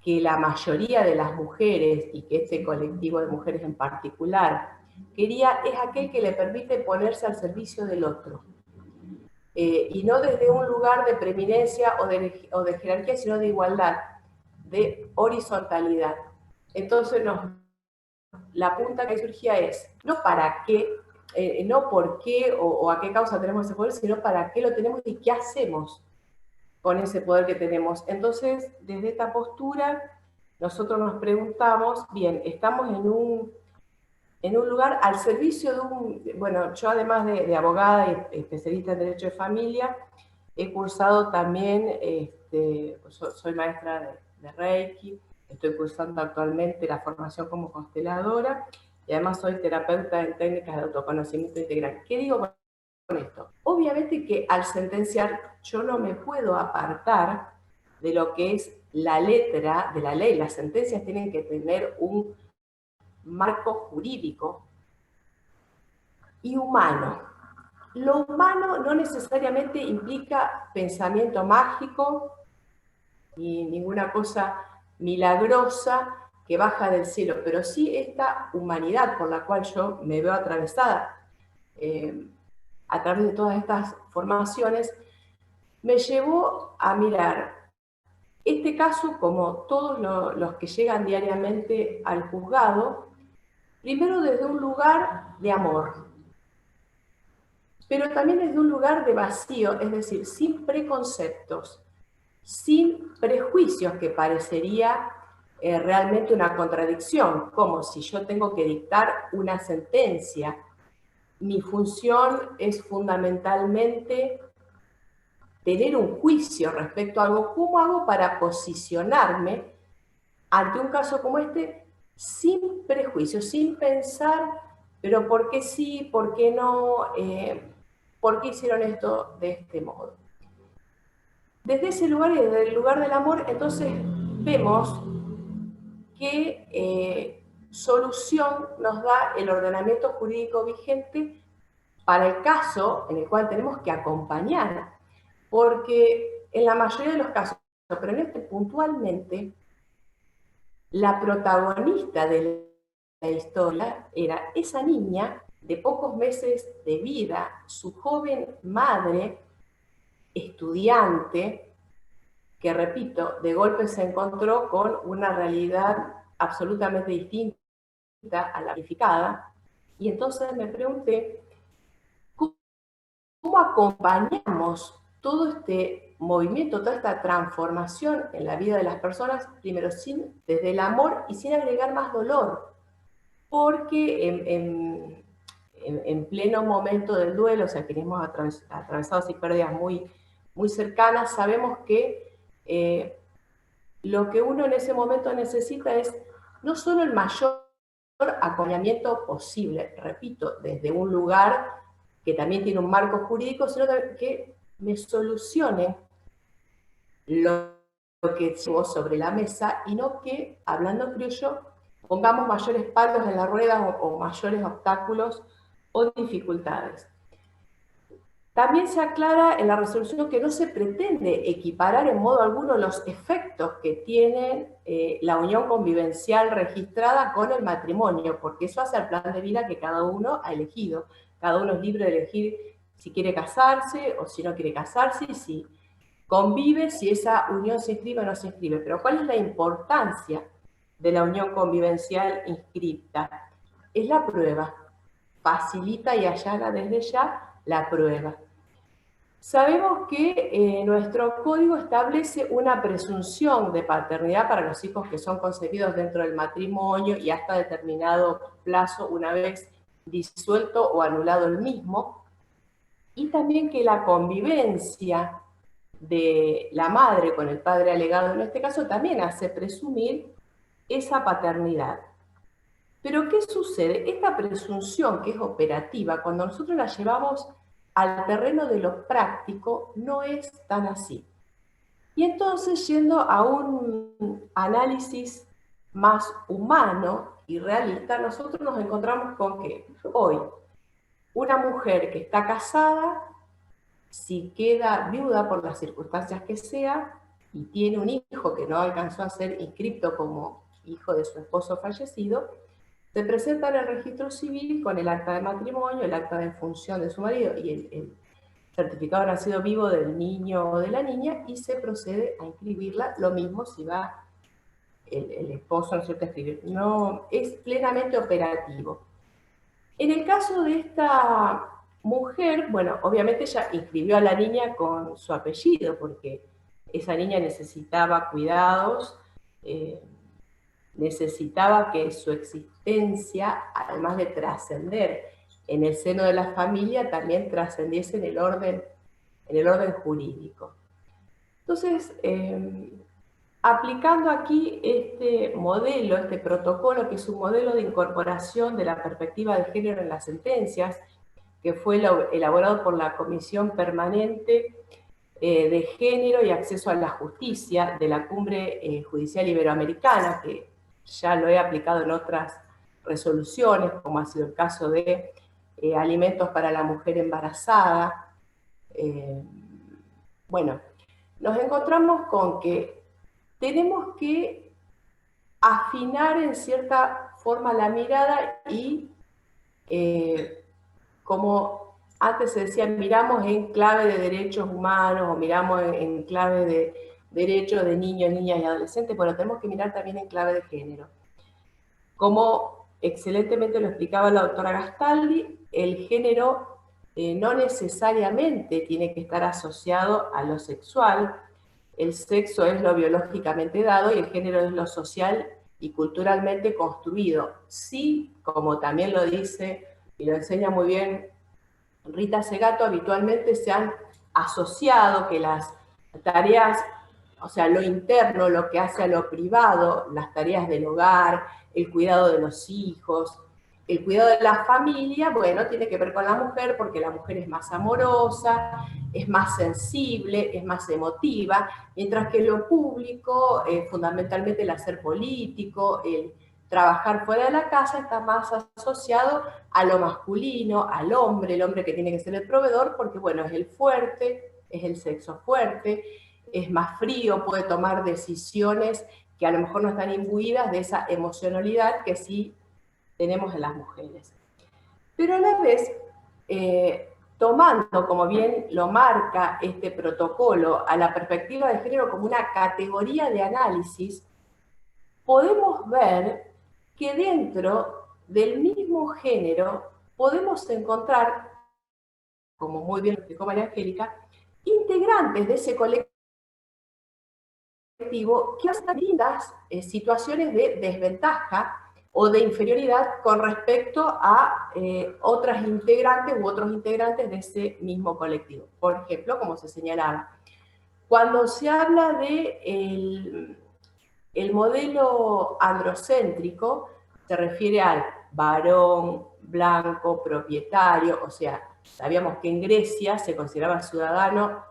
que la mayoría de las mujeres, y que este colectivo de mujeres en particular quería, es aquel que le permite ponerse al servicio del otro. Y no desde un lugar de preeminencia o de jerarquía, sino de igualdad, de horizontalidad. Entonces nos la pregunta que surgía es, no para qué, no por qué o a qué causa tenemos ese poder, sino para qué lo tenemos y qué hacemos con ese poder que tenemos. Entonces, desde esta postura, nosotros nos preguntamos, bien, estamos en un lugar al servicio de un... Bueno, yo además de abogada y especialista en Derecho de Familia, he cursado también, soy maestra de Reiki, estoy cursando actualmente la formación como consteladora, y además soy terapeuta en técnicas de autoconocimiento integral. ¿Qué digo con esto? Obviamente que al sentenciar yo no me puedo apartar de lo que es la letra de la ley. Las sentencias tienen que tener un marco jurídico y humano. Lo humano no necesariamente implica pensamiento mágico ni ninguna cosa milagrosa que baja del cielo, pero sí esta humanidad por la cual yo me veo atravesada a través de todas estas formaciones, me llevó a mirar este caso como todos los que llegan diariamente al juzgado, primero desde un lugar de amor, pero también desde un lugar de vacío, es decir, sin preconceptos, sin prejuicios, que parecería realmente una contradicción, como si yo tengo que dictar una sentencia. Mi función es fundamentalmente tener un juicio respecto a algo. ¿Cómo hago para posicionarme ante un caso como este sin prejuicios, sin pensar, pero por qué sí, por qué no, por qué hicieron esto de este modo? Desde ese lugar y desde el lugar del amor, entonces vemos qué solución nos da el ordenamiento jurídico vigente para el caso en el cual tenemos que acompañar, porque en la mayoría de los casos, pero en este puntualmente, la protagonista de la historia era esa niña de pocos meses de vida, su joven madre, estudiante, que repito, de golpe se encontró con una realidad absolutamente distinta a la planificada, y entonces me pregunté, ¿cómo acompañamos todo este movimiento, toda esta transformación en la vida de las personas, primero desde el amor y sin agregar más dolor? Porque en pleno momento del duelo, o sea, que hemos atravesado así pérdidas muy, muy cercanas, sabemos que lo que uno en ese momento necesita es no solo el mayor acompañamiento posible, repito, desde un lugar que también tiene un marco jurídico, sino que me solucione lo que tengo sobre la mesa y no que, hablando criollo, pongamos mayores palos en la rueda o mayores obstáculos o dificultades. También se aclara en la resolución que no se pretende equiparar en modo alguno los efectos que tiene la unión convivencial registrada con el matrimonio, porque eso hace el plan de vida que cada uno ha elegido. Cada uno es libre de elegir si quiere casarse o si no quiere casarse, y si convive, si esa unión se inscribe o no se inscribe. Pero ¿cuál es la importancia de la unión convivencial inscripta? Es la prueba. Facilita y allana desde ya la prueba. Sabemos que nuestro código establece una presunción de paternidad para los hijos que son concebidos dentro del matrimonio y hasta determinado plazo, una vez disuelto o anulado el mismo, y también que la convivencia de la madre con el padre alegado en este caso también hace presumir esa paternidad. Pero ¿qué sucede? Esta presunción que es operativa, cuando nosotros la llevamos al terreno de lo práctico, no es tan así. Y entonces, yendo a un análisis más humano y realista, nosotros nos encontramos con que hoy una mujer que está casada, si queda viuda por las circunstancias que sea y tiene un hijo que no alcanzó a ser inscripto como hijo de su esposo fallecido, se presenta en el registro civil con el acta de matrimonio, el acta de función de su marido y el certificado de nacido vivo del niño o de la niña, y se procede a inscribirla. Lo mismo si va el esposo, ¿no es cierto?, escribir. No, es plenamente operativo. En el caso de esta mujer, bueno, obviamente ella inscribió a la niña con su apellido, porque esa niña necesitaba cuidados, necesitaba que su existencia, además de trascender en el seno de la familia, también trascendiese en el orden jurídico. Entonces, aplicando aquí este modelo, este protocolo, que es un modelo de incorporación de la perspectiva de género en las sentencias, que fue elaborado por la Comisión Permanente de Género y Acceso a la Justicia de la Cumbre Judicial Iberoamericana, que ya lo he aplicado en otras resoluciones, como ha sido el caso de alimentos para la mujer embarazada. Bueno, nos encontramos con que tenemos que afinar en cierta forma la mirada y, como antes se decía, miramos en clave de derechos humanos o miramos en clave de derechos de niños, niñas y adolescentes, pero tenemos que mirar también en clave de género. Como excelentemente lo explicaba la doctora Gastaldi, el género no necesariamente tiene que estar asociado a lo sexual. El sexo es lo biológicamente dado y el género es lo social y culturalmente construido. Sí, como también lo dice y lo enseña muy bien Rita Segato, habitualmente se han asociado que las tareas, o sea, lo interno, lo que hace a lo privado, las tareas del hogar, el cuidado de los hijos, el cuidado de la familia, bueno, tiene que ver con la mujer porque la mujer es más amorosa, es más sensible, es más emotiva, mientras que lo público, fundamentalmente el hacer político, el trabajar fuera de la casa, está más asociado a lo masculino, al hombre, el hombre que tiene que ser el proveedor, porque bueno, es el fuerte, es el sexo fuerte, es más frío, puede tomar decisiones que a lo mejor no están imbuidas de esa emocionalidad que sí tenemos en las mujeres. Pero a la vez, tomando, como bien lo marca este protocolo, a la perspectiva de género como una categoría de análisis, podemos ver que dentro del mismo género podemos encontrar, como muy bien lo explicó María Angélica, integrantes de ese colectivo que hacen distintas situaciones de desventaja o de inferioridad con respecto a otras integrantes u otros integrantes de ese mismo colectivo. Por ejemplo, como se señalaba, cuando se habla de el modelo androcéntrico, se refiere al varón blanco, propietario, o sea, sabíamos que en Grecia se consideraba ciudadano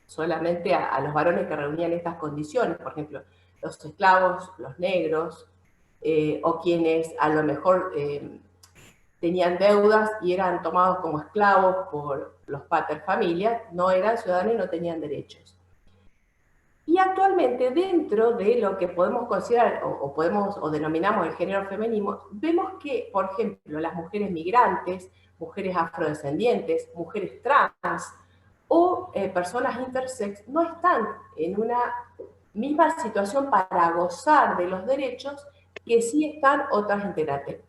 solamente a los varones que reunían estas condiciones, por ejemplo, los esclavos, los negros, o quienes a lo mejor tenían deudas y eran tomados como esclavos por los paterfamilias, no eran ciudadanos y no tenían derechos. Y actualmente, dentro de lo que podemos considerar o denominamos el género femenino, vemos que, por ejemplo, las mujeres migrantes, mujeres afrodescendientes, mujeres trans o personas intersex no están en una misma situación para gozar de los derechos que sí están otras integrantes.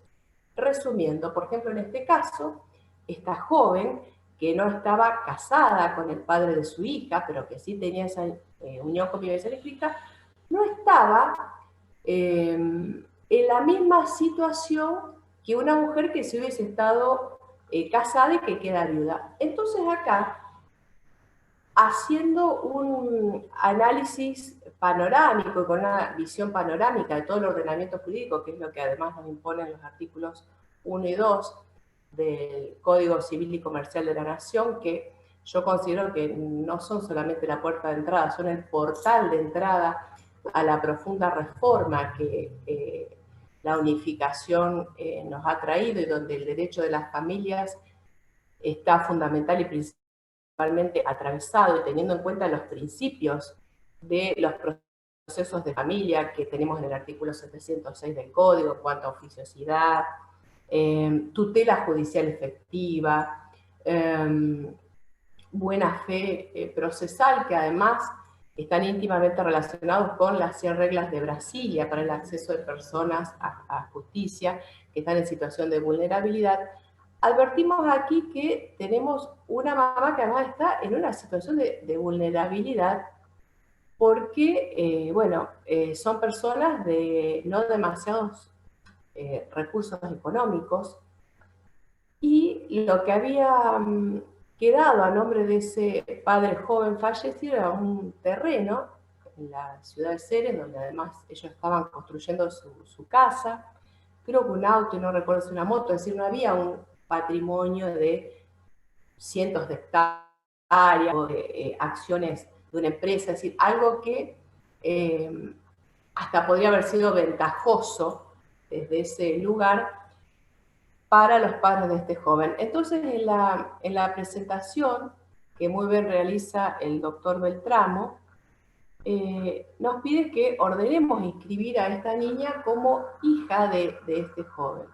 Resumiendo, por ejemplo, en este caso, esta joven que no estaba casada con el padre de su hija, pero que sí tenía esa unión convivencial escrita, no estaba en la misma situación que una mujer que se hubiese estado casada y que queda viuda. Entonces acá, haciendo un análisis panorámico y con una visión panorámica de todo el ordenamiento jurídico, que es lo que además nos imponen los artículos 1 y 2 del Código Civil y Comercial de la Nación, que yo considero que no son solamente la puerta de entrada, son el portal de entrada a la profunda reforma que la unificación nos ha traído y donde el derecho de las familias está fundamental y principalmente atravesado y teniendo en cuenta los principios de los procesos de familia que tenemos en el artículo 706 del Código en cuanto a oficiosidad, tutela judicial efectiva, buena fe procesal, que además están íntimamente relacionados con las 100 reglas de Brasilia para el acceso de personas a justicia que están en situación de vulnerabilidad. Advertimos aquí que tenemos una mamá que además está en una situación de vulnerabilidad porque, son personas de no demasiados recursos económicos, y lo que había quedado a nombre de ese padre joven fallecido era un terreno en la ciudad de Ceres, donde además ellos estaban construyendo su casa, creo que un auto y no recuerdo si una moto, es decir, no había un patrimonio de cientos de hectáreas o de acciones de una empresa, es decir, algo que hasta podría haber sido ventajoso desde ese lugar para los padres de este joven. Entonces, en la presentación, que muy bien realiza el doctor Beltramo, nos pide que ordenemos inscribir a esta niña como hija de este joven.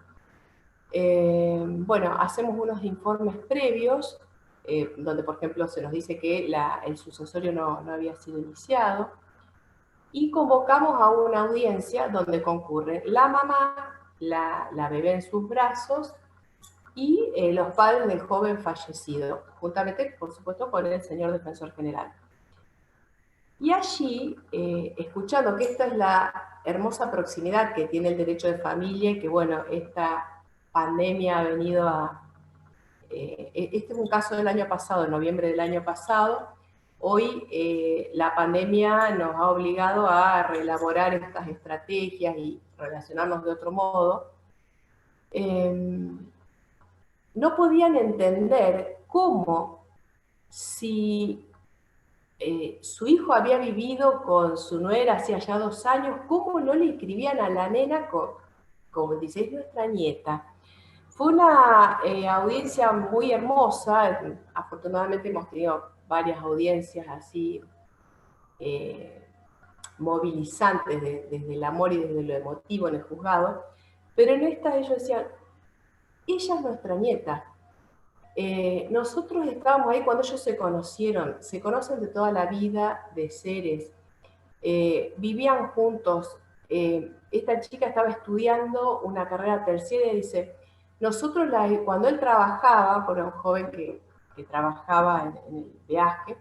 Hacemos unos informes previos, donde, por ejemplo, se nos dice que el sucesorio no había sido iniciado, y convocamos a una audiencia donde concurren la mamá, la bebé en sus brazos, y los padres del joven fallecido, juntamente, por supuesto, con el señor defensor general. Y allí, escuchando que esta es la hermosa proximidad que tiene el derecho de familia, y que, bueno, esta pandemia ha venido a... este es un caso del año pasado, en noviembre del año pasado. Hoy la pandemia nos ha obligado a reelaborar estas estrategias y relacionarnos de otro modo. No podían entender cómo, si su hijo había vivido con su nuera hacía ya 2 años, cómo no le inscribían a la nena como dice, es nuestra nieta. Fue una audiencia muy hermosa. Afortunadamente hemos tenido varias audiencias así movilizantes desde el amor y desde lo emotivo en el juzgado, pero en esta ellos decían, ella es nuestra nieta. Nosotros estábamos ahí cuando ellos se conocen de toda la vida de Ceres, vivían juntos. Esta chica estaba estudiando una carrera terciaria y dice, nosotros cuando él trabajaba, por un joven que trabajaba en el viaje,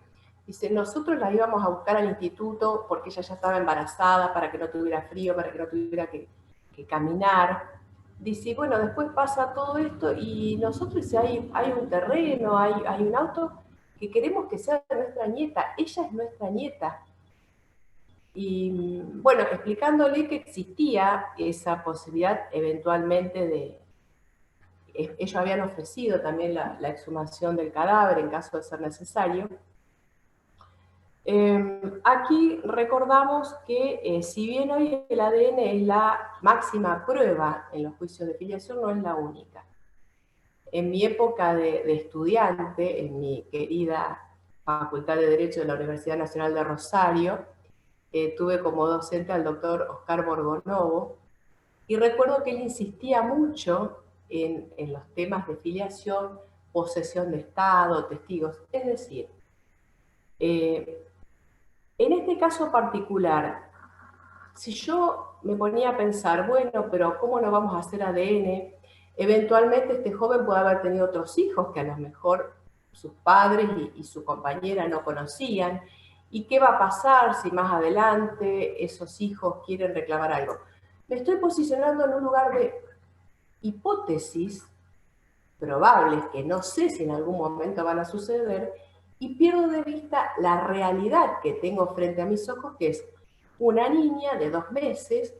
dice, nosotros la íbamos a buscar al instituto porque ella ya estaba embarazada, para que no tuviera frío, para que no tuviera que caminar. Dice, bueno, después pasa todo esto y nosotros, si hay un terreno, hay un auto, que queremos que sea nuestra nieta, ella es nuestra nieta. Y bueno, explicándole que existía esa posibilidad eventualmente ellos habían ofrecido también la exhumación del cadáver en caso de ser necesario. Aquí recordamos que si bien hoy el ADN es la máxima prueba en los juicios de filiación, no es la única. En mi época de estudiante, en mi querida Facultad de Derecho de la Universidad Nacional de Rosario, tuve como docente al doctor Oscar Borgonovo, y recuerdo que él insistía mucho en los temas de filiación, posesión de Estado, testigos. Es decir, en este caso particular, si yo me ponía a pensar, bueno, pero ¿cómo no vamos a hacer ADN? Eventualmente este joven puede haber tenido otros hijos que a lo mejor sus padres y su compañera no conocían. ¿Y qué va a pasar si más adelante esos hijos quieren reclamar algo? Me estoy posicionando en un lugar de hipótesis probables que no sé si en algún momento van a suceder, y pierdo de vista la realidad que tengo frente a mis ojos, que es una niña de 2 meses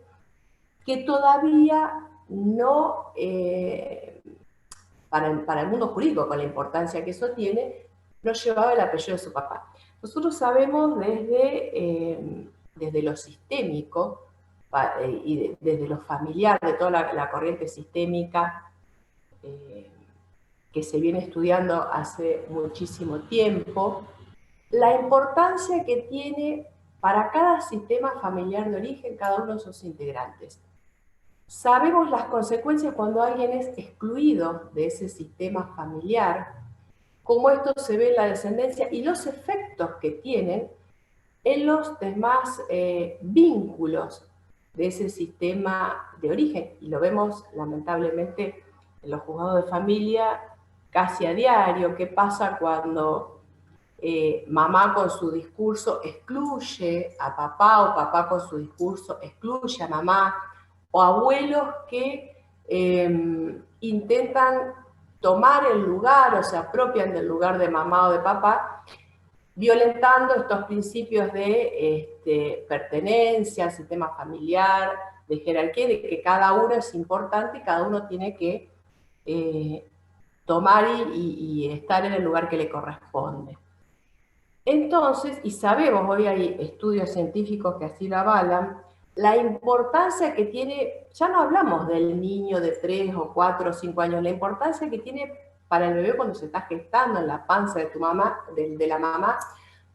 que todavía no, para el mundo jurídico, con la importancia que eso tiene, no llevaba el apellido de su papá. Nosotros sabemos desde lo sistémico y desde lo familiar, de toda la corriente sistémica que se viene estudiando hace muchísimo tiempo, la importancia que tiene para cada sistema familiar de origen cada uno de sus integrantes. Sabemos las consecuencias cuando alguien es excluido de ese sistema familiar, cómo esto se ve en la descendencia y los efectos que tienen en los demás vínculos de ese sistema de origen. Y lo vemos lamentablemente en los juzgados de familia casi a diario. ¿Qué pasa cuando mamá con su discurso excluye a papá, o papá con su discurso excluye a mamá, o abuelos que intentan tomar el lugar o se apropian del lugar de mamá o de papá, violentando estos principios de pertenencia al sistema familiar, de jerarquía, de que cada uno es importante y cada uno tiene que tomar y estar en el lugar que le corresponde. Entonces, y sabemos, hoy hay estudios científicos que así lo avalan, la importancia que tiene, ya no hablamos del niño de 3 o 4 o 5 años, la importancia que tiene para el bebé cuando se está gestando en la panza de tu mamá, de la mamá,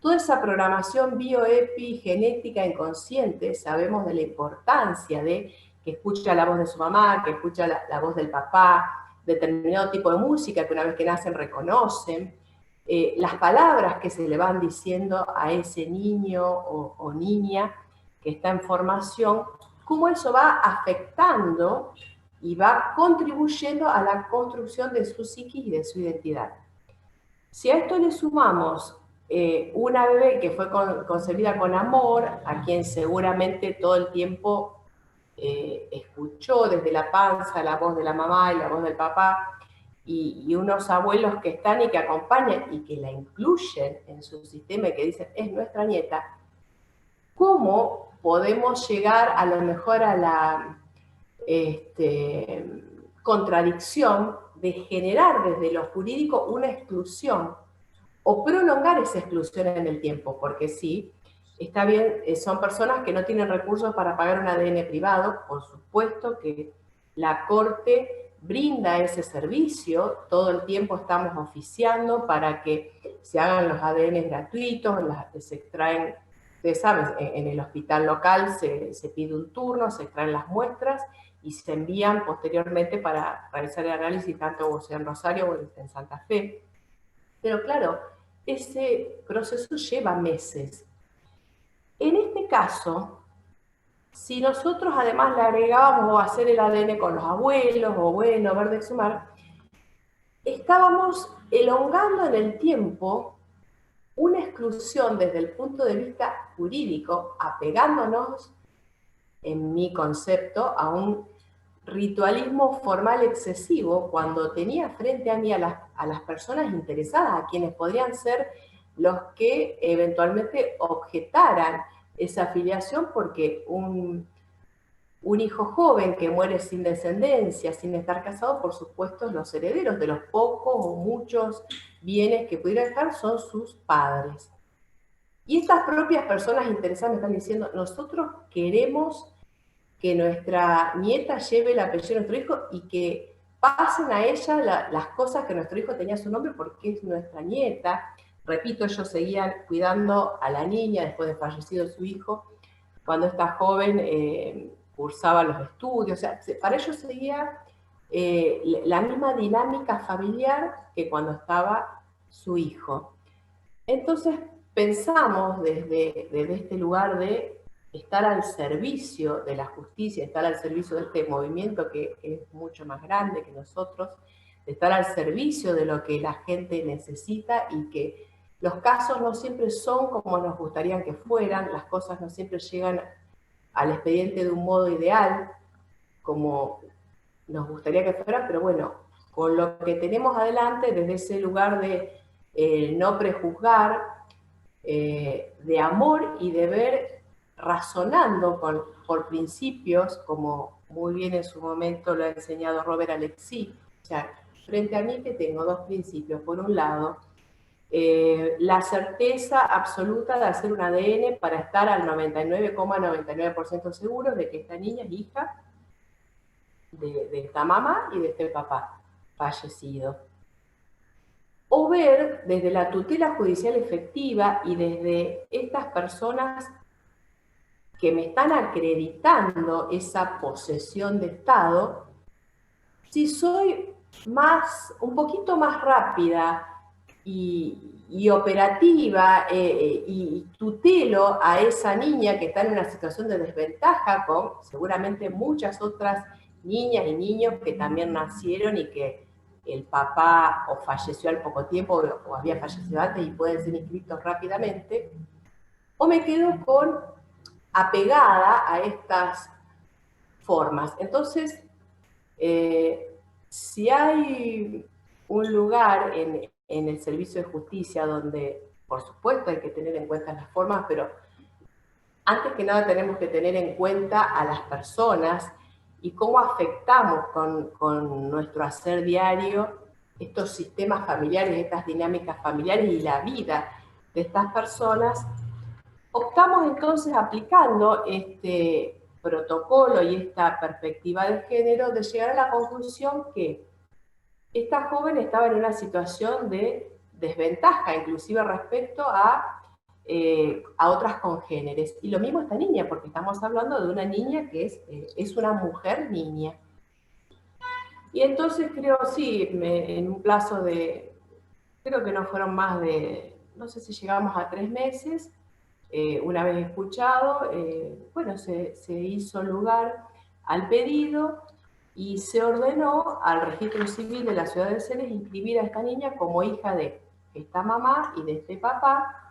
toda esa programación bioepigenética inconsciente. Sabemos de la importancia de que escucha la voz de su mamá, que escucha la voz del papá, determinado tipo de música que una vez que nacen reconocen, las palabras que se le van diciendo a ese niño o niña que está en formación, cómo eso va afectando y va contribuyendo a la construcción de su psiquis y de su identidad. Si a esto le sumamos una bebé que fue concebida con amor, a quien seguramente todo el tiempo escuchó desde la panza la voz de la mamá y la voz del papá, y unos abuelos que están y que acompañan y que la incluyen en su sistema y que dicen, es nuestra nieta, ¿cómo podemos llegar a lo mejor a la contradicción de generar desde lo jurídico una exclusión o prolongar esa exclusión en el tiempo? Porque sí, está bien, son personas que no tienen recursos para pagar un ADN privado, por supuesto que la Corte brinda ese servicio, todo el tiempo estamos oficiando para que se hagan los ADN gratuitos, se extraen, ustedes saben, en el hospital local se pide un turno, se extraen las muestras y se envían posteriormente para realizar el análisis tanto sea en Rosario o en Santa Fe. Pero claro, ese proceso lleva meses. En este caso, si nosotros además le agregábamos hacer el ADN con los abuelos, o bueno, ver de sumar, estábamos elongando en el tiempo una exclusión desde el punto de vista jurídico, apegándonos, en mi concepto, a un ritualismo formal excesivo, cuando tenía frente a mí a las personas interesadas, a quienes podrían ser los que eventualmente objetaran esa afiliación, porque un hijo joven que muere sin descendencia, sin estar casado, por supuesto, los herederos de los pocos o muchos bienes que pudiera dejar son sus padres. Y estas propias personas interesadas me están diciendo, nosotros queremos que nuestra nieta lleve el apellido de nuestro hijo y que pasen a ella las cosas que nuestro hijo tenía su nombre porque es nuestra nieta. Repito, ellos seguían cuidando a la niña después de fallecido su hijo, cuando esta joven cursaba los estudios. O sea, para ellos seguía la misma dinámica familiar que cuando estaba su hijo. Entonces pensamos desde este lugar de estar al servicio de la justicia, estar al servicio de este movimiento que es mucho más grande que nosotros, de estar al servicio de lo que la gente necesita y que los casos no siempre son como nos gustaría que fueran, las cosas no siempre llegan al expediente de un modo ideal, como nos gustaría que fuera, pero bueno, con lo que tenemos adelante, desde ese lugar de no prejuzgar, de amor y de ver razonando por principios, como muy bien en su momento lo ha enseñado Robert Alexis. O sea, frente a mí que tengo dos principios. Por un lado, la certeza absoluta de hacer un ADN para estar al 99,99% seguros de que esta niña es hija de esta mamá y de este papá fallecido. O ver desde la tutela judicial efectiva y desde estas personas que me están acreditando esa posesión de Estado, si soy un poquito más rápida y y operativa y tutelo a esa niña que está en una situación de desventaja con seguramente muchas otras niñas y niños que también nacieron y que el papá o falleció al poco tiempo o había fallecido antes y pueden ser inscritos rápidamente, o me quedo con apegada a estas formas. Entonces, si hay un lugar en el servicio de justicia donde, por supuesto, hay que tener en cuenta las formas, pero antes que nada tenemos que tener en cuenta a las personas y cómo afectamos con nuestro hacer diario estos sistemas familiares, estas dinámicas familiares y la vida de estas personas. Optamos entonces, aplicando este protocolo y esta perspectiva de género, de llegar a la conclusión que esta joven estaba en una situación de desventaja, inclusive respecto a otras congéneres. Y lo mismo esta niña, porque estamos hablando de una niña que es una mujer niña. Y entonces creo, sí, en un plazo de, creo que no fueron más de, no sé si llegamos a 3 meses, una vez escuchado, bueno, se hizo lugar al pedido y se ordenó al registro civil de la ciudad de Ceres inscribir a esta niña como hija de esta mamá y de este papá,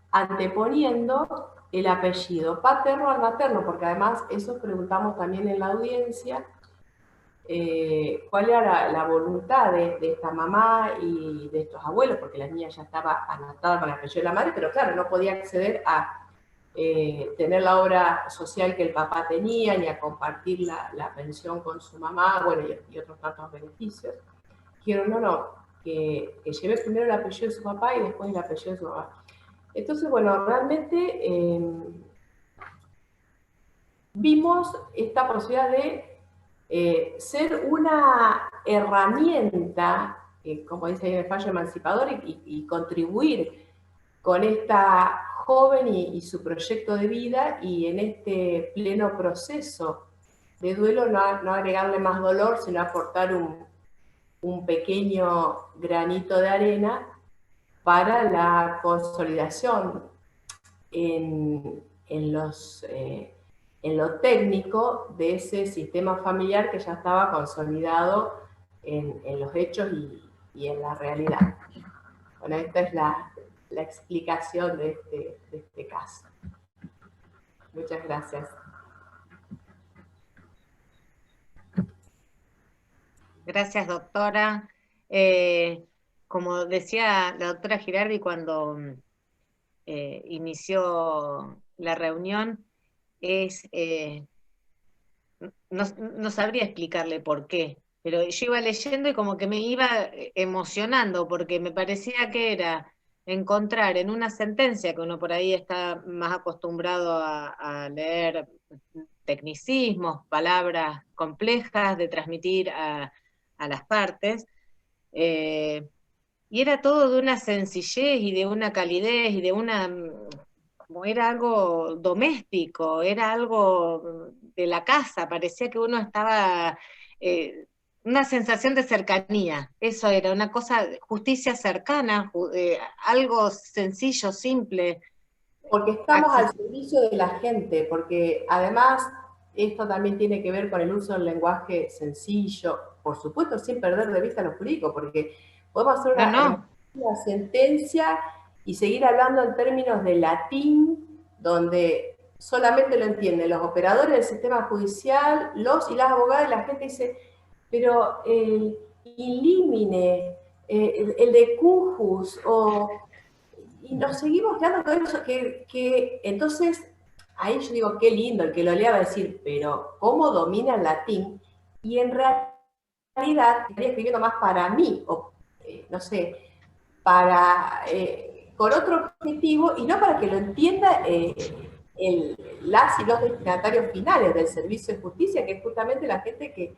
anteponiendo el apellido paterno al materno, porque además eso preguntamos también en la audiencia, cuál era la voluntad de esta mamá y de estos abuelos, porque la niña ya estaba anotada con el apellido de la madre, pero claro, no podía acceder a tener la obra social que el papá tenía, ni a compartir la pensión con su mamá, bueno, y otros tantos beneficios. Dijeron, no, que lleve primero el apellido de su papá y después el apellido de su mamá. Entonces, bueno, realmente vimos esta posibilidad de ser una herramienta, como dice ahí en el fallo emancipador, y contribuir con esta joven y su proyecto de vida, y en este pleno proceso de duelo no agregarle más dolor, sino aportar un pequeño granito de arena para la consolidación en lo técnico de ese sistema familiar que ya estaba consolidado en los hechos y en la realidad. Bueno, esta es la explicación de este caso. Muchas gracias. Gracias, doctora. Como decía la doctora Girardi cuando inició la reunión, no sabría explicarle por qué, pero yo iba leyendo y como que me iba emocionando, porque me parecía que era encontrar en una sentencia, que uno por ahí está más acostumbrado a leer tecnicismos, palabras complejas de transmitir a las partes, y era todo de una sencillez y de una calidez y de una, como era algo doméstico, era algo de la casa, parecía que uno estaba, una sensación de cercanía, eso era una cosa, justicia cercana, algo sencillo, simple. Porque estamos al servicio de la gente, porque además esto también tiene que ver con el uso del lenguaje sencillo, por supuesto sin perder de vista lo jurídico, porque podemos hacer una sentencia y seguir hablando en términos de latín, donde solamente lo entienden los operadores del sistema judicial, los y las abogadas, y la gente dice, pero el in limine, el de cujus, y nos seguimos quedando con eso, que entonces, ahí yo digo, qué lindo, el que lo lea va a decir, pero ¿cómo domina el latín? Y en realidad, estaría escribiendo más para mí, o no sé, con otro objetivo, y no para que lo entienda las y los destinatarios finales del servicio de justicia, que es justamente la gente que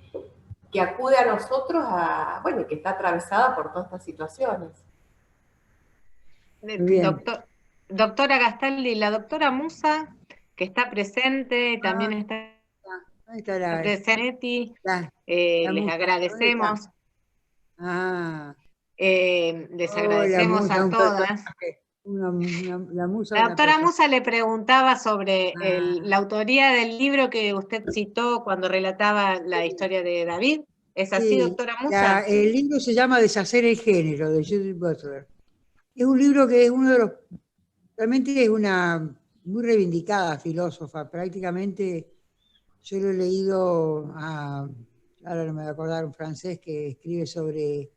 acude a nosotros, bueno, y que está atravesada por todas estas situaciones. Doctora Gastaldi, la doctora Musa, que está presente, también está presente, les agradecemos. Les Oh, agradecemos musa, a un todas. personaje, la musa, La una doctora persona. Musa le preguntaba sobre Ah. la autoría del libro que usted citó cuando relataba la historia de David. ¿Es así, Sí, doctora Musa? el libro se llama Deshacer el género, de Judith Butler. Es un libro que es uno de los, realmente es una muy reivindicada filósofa, prácticamente yo lo he leído ahora no me voy a acordar, un francés que escribe sobre,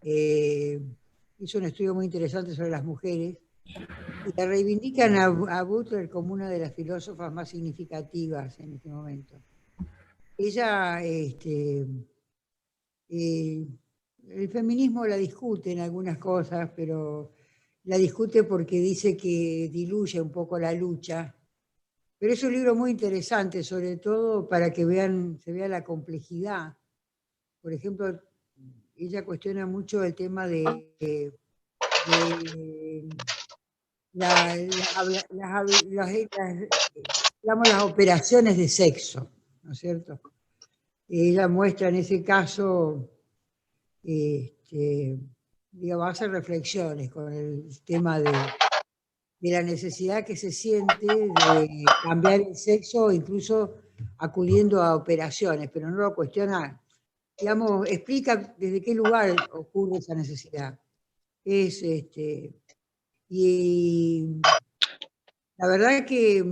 hizo un estudio muy interesante sobre las mujeres, y la reivindican a Butler como una de las filósofas más significativas en este momento. Ella, el feminismo la discute en algunas cosas, pero la discute porque dice que diluye un poco la lucha. Pero es un libro muy interesante, sobre todo para que se vea la complejidad. Por ejemplo, ella cuestiona mucho el tema de las operaciones de sexo, ¿no es cierto? Ella muestra en ese caso, digamos, hace reflexiones con el tema de la necesidad que se siente de cambiar el sexo, incluso acudiendo a operaciones, pero no lo cuestiona, digamos, explica desde qué lugar ocurre esa necesidad. Y la verdad que,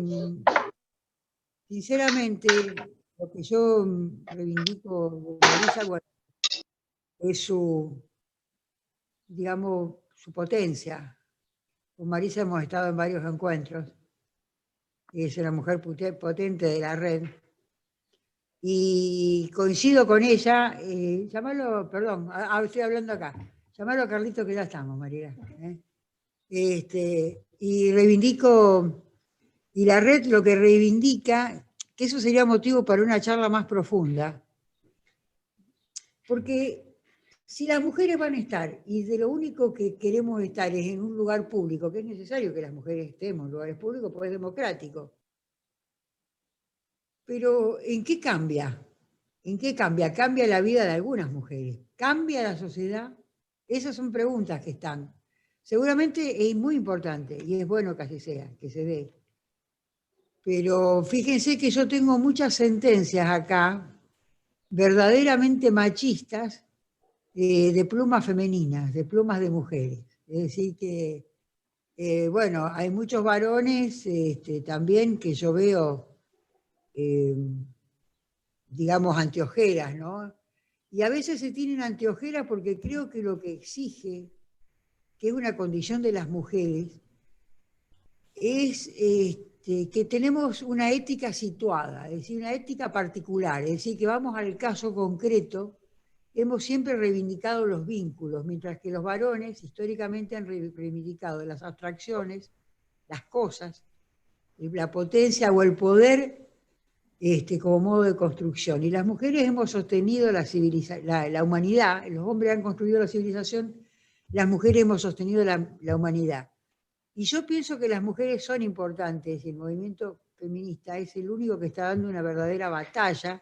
sinceramente, lo que yo reivindico de Marisa, bueno, es su, digamos, su potencia. Con Marisa hemos estado en varios encuentros. Es una mujer potente de la red. Y coincido con ella, llamalo, perdón, estoy hablando acá, llamalo a Carlito que ya estamos, María. Y reivindico, y la red lo que reivindica, que eso sería motivo para una charla más profunda, porque si las mujeres van a estar, y de lo único que queremos estar es en un lugar público, que es necesario que las mujeres estemos en lugares públicos porque es democrático, pero ¿en qué cambia? ¿En qué cambia? ¿Cambia la vida de algunas mujeres? ¿Cambia la sociedad? Esas son preguntas que están. Seguramente es muy importante, y es bueno que así sea, que se dé. Pero fíjense que yo tengo muchas sentencias acá, verdaderamente machistas, de plumas femeninas, de plumas de mujeres. Es decir que, bueno, hay muchos varones también que yo veo, digamos, anteojeras, ¿no? Y a veces se tienen anteojeras porque creo que lo que exige, que es una condición de las mujeres, es que tenemos una ética situada, es decir, una ética particular, es decir, que vamos al caso concreto. Hemos siempre reivindicado los vínculos, mientras que los varones históricamente han reivindicado las abstracciones, las cosas, la potencia o el poder como modo de construcción. Y las mujeres hemos sostenido la humanidad, los hombres han construido la civilización, las mujeres hemos sostenido la humanidad. Y yo pienso que las mujeres son importantes, y el movimiento feminista es el único que está dando una verdadera batalla,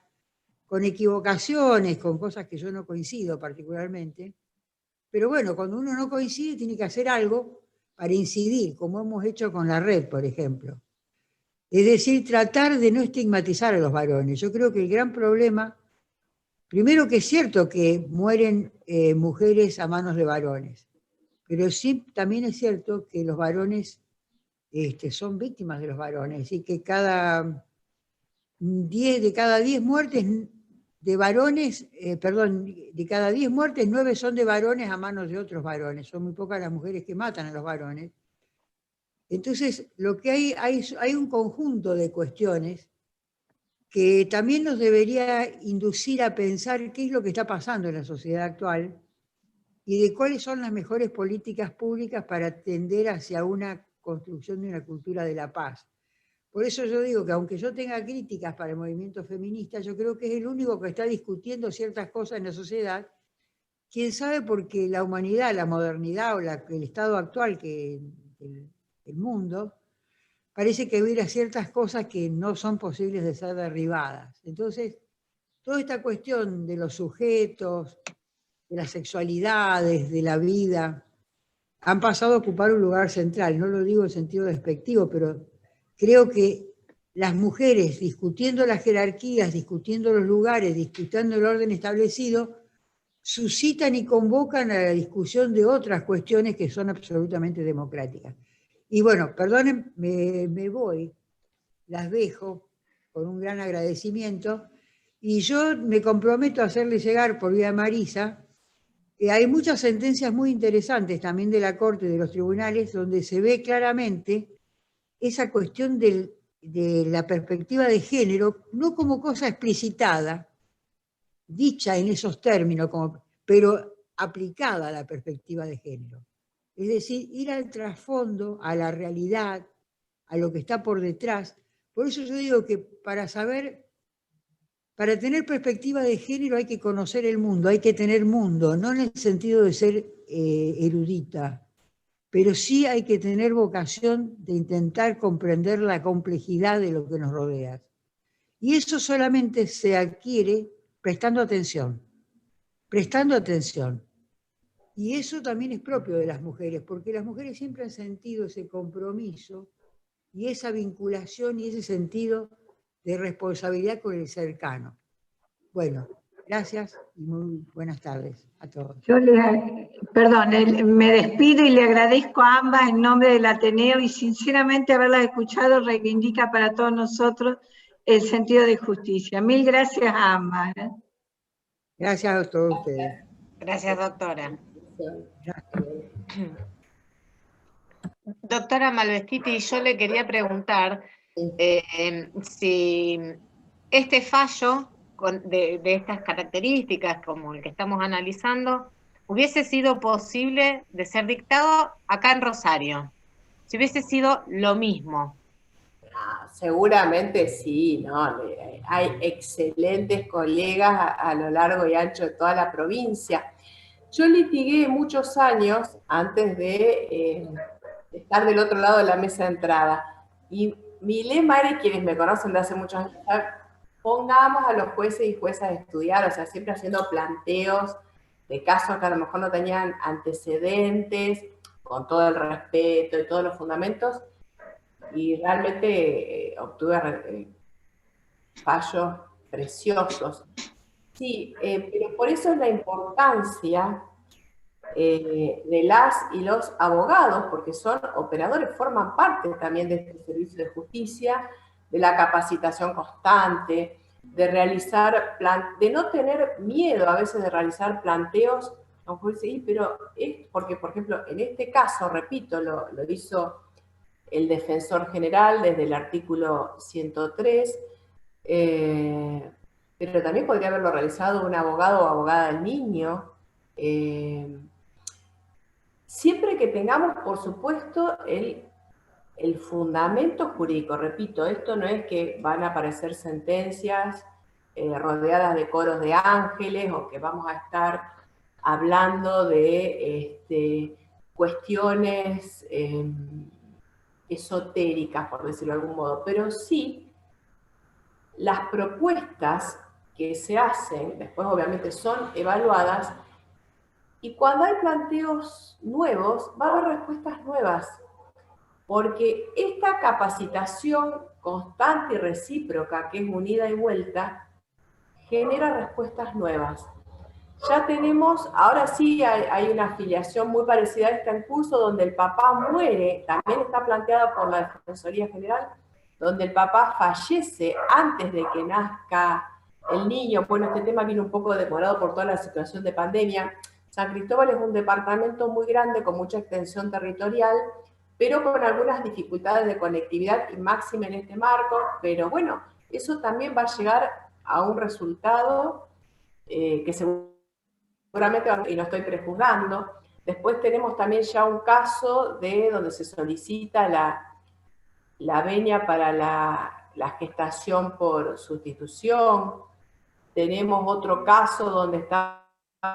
con equivocaciones, con cosas que yo no coincido particularmente, pero bueno, cuando uno no coincide tiene que hacer algo para incidir, como hemos hecho con la red, por ejemplo. Es decir, tratar de no estigmatizar a los varones. Yo creo que el gran problema, primero que es cierto que mueren mujeres a manos de varones, pero sí también es cierto que los varones son víctimas de los varones, y que de cada 10 muertes de varones, de cada 10 muertes, 9 son de varones a manos de otros varones. Son muy pocas las mujeres que matan a los varones. Entonces, lo que hay un conjunto de cuestiones que también nos debería inducir a pensar qué es lo que está pasando en la sociedad actual y de cuáles son las mejores políticas públicas para tender hacia una construcción de una cultura de la paz. Por eso yo digo que aunque yo tenga críticas para el movimiento feminista, yo creo que es el único que está discutiendo ciertas cosas en la sociedad. Quién sabe, porque la humanidad, la modernidad o el estado actual del mundo, parece que hubiera ciertas cosas que no son posibles de ser derribadas. Entonces, toda esta cuestión de los sujetos, las sexualidades, de la vida, han pasado a ocupar un lugar central. No lo digo en sentido despectivo, pero creo que las mujeres discutiendo las jerarquías, discutiendo los lugares, discutiendo el orden establecido, suscitan y convocan a la discusión de otras cuestiones que son absolutamente democráticas. Y bueno, perdonen, me voy, las dejo con un gran agradecimiento, y yo me comprometo a hacerle llegar por vía Marisa, hay muchas sentencias muy interesantes también de la Corte y de los tribunales, donde se ve claramente esa cuestión de la perspectiva de género, no como cosa explicitada, dicha en esos términos, pero aplicada a la perspectiva de género. Es decir, ir al trasfondo, a la realidad, a lo que está por detrás. Por eso yo digo que para tener perspectiva de género hay que conocer el mundo, hay que tener mundo, no en el sentido de ser erudita, pero sí hay que tener vocación de intentar comprender la complejidad de lo que nos rodea. Y eso solamente se adquiere prestando atención. Y eso también es propio de las mujeres, porque las mujeres siempre han sentido ese compromiso y esa vinculación y ese sentido de responsabilidad con el cercano. Bueno, gracias y muy buenas tardes a todos. Yo me despido y le agradezco a ambas en nombre del Ateneo, y sinceramente haberlas escuchado reivindica para todos nosotros el sentido de justicia. Mil gracias a ambas. Gracias a todos ustedes. Gracias, doctora. Doctora Malvestiti, yo le quería preguntar si este fallo de estas características, como el que estamos analizando, hubiese sido posible de ser dictado acá en Rosario, si hubiese sido lo mismo. Seguramente sí, ¿no? Hay excelentes colegas a lo largo y ancho de toda la provincia. Yo litigué muchos años antes de estar del otro lado de la mesa de entrada. Y mi lema era, y quienes me conocen de hace muchos años, pongamos a los jueces y juezas a estudiar, o sea, siempre haciendo planteos de casos que a lo mejor no tenían antecedentes, con todo el respeto y todos los fundamentos, y realmente obtuve fallos preciosos. Sí, pero por eso es la importancia de las y los abogados, porque son operadores, forman parte también de este servicio de justicia, de la capacitación constante, de realizar, de no tener miedo a veces de realizar planteos, a lo mejor sí, pero es porque, por ejemplo, en este caso, repito, lo hizo el defensor general desde el artículo 103, pero también podría haberlo realizado un abogado o abogada del niño. Siempre que tengamos, por supuesto, el fundamento jurídico. Repito, esto no es que van a aparecer sentencias rodeadas de coros de ángeles, o que vamos a estar hablando de cuestiones esotéricas, por decirlo de algún modo, pero sí las propuestas que se hacen, después obviamente son evaluadas, y cuando hay planteos nuevos, va a haber respuestas nuevas, porque esta capacitación constante y recíproca, que es unida y vuelta, genera respuestas nuevas. Ya tenemos, ahora sí hay una afiliación muy parecida a esta en curso, donde el papá muere, también está planteada por la Defensoría General, donde el papá fallece antes de que nazca el niño. Bueno, este tema viene un poco demorado por toda la situación de pandemia. San Cristóbal es un departamento muy grande, con mucha extensión territorial, pero con algunas dificultades de conectividad, y máxima en este marco, pero bueno, eso también va a llegar a un resultado que seguramente, y no estoy prejuzgando. Después tenemos también ya un caso donde se solicita la venia para la gestación por sustitución. Tenemos otro caso donde está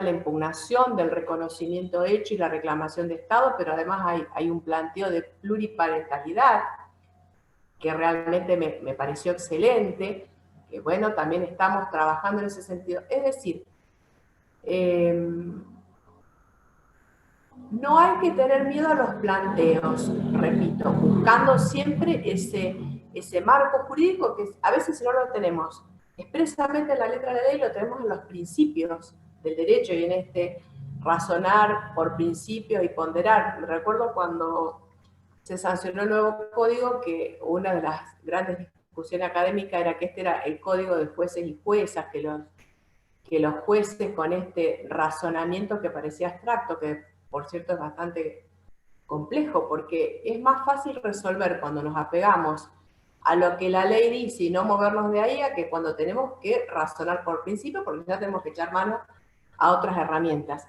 la impugnación del reconocimiento hecho y la reclamación de Estado, pero además hay un planteo de pluriparentalidad que realmente me pareció excelente, que bueno, también estamos trabajando en ese sentido. Es decir, No hay que tener miedo a los planteos, repito, buscando siempre ese marco jurídico que a veces no lo tenemos expresamente en la letra de la ley, lo tenemos en los principios del derecho y en este razonar por principios y ponderar. Me recuerdo cuando se sancionó el nuevo código que una de las grandes discusiones académicas era que este era el código de jueces y juezas, que los jueces con este razonamiento que parecía abstracto, que por cierto es bastante complejo, porque es más fácil resolver cuando nos apegamos a lo que la ley dice y no movernos de ahí, a que cuando tenemos que razonar por principio, porque ya tenemos que echar mano a otras herramientas.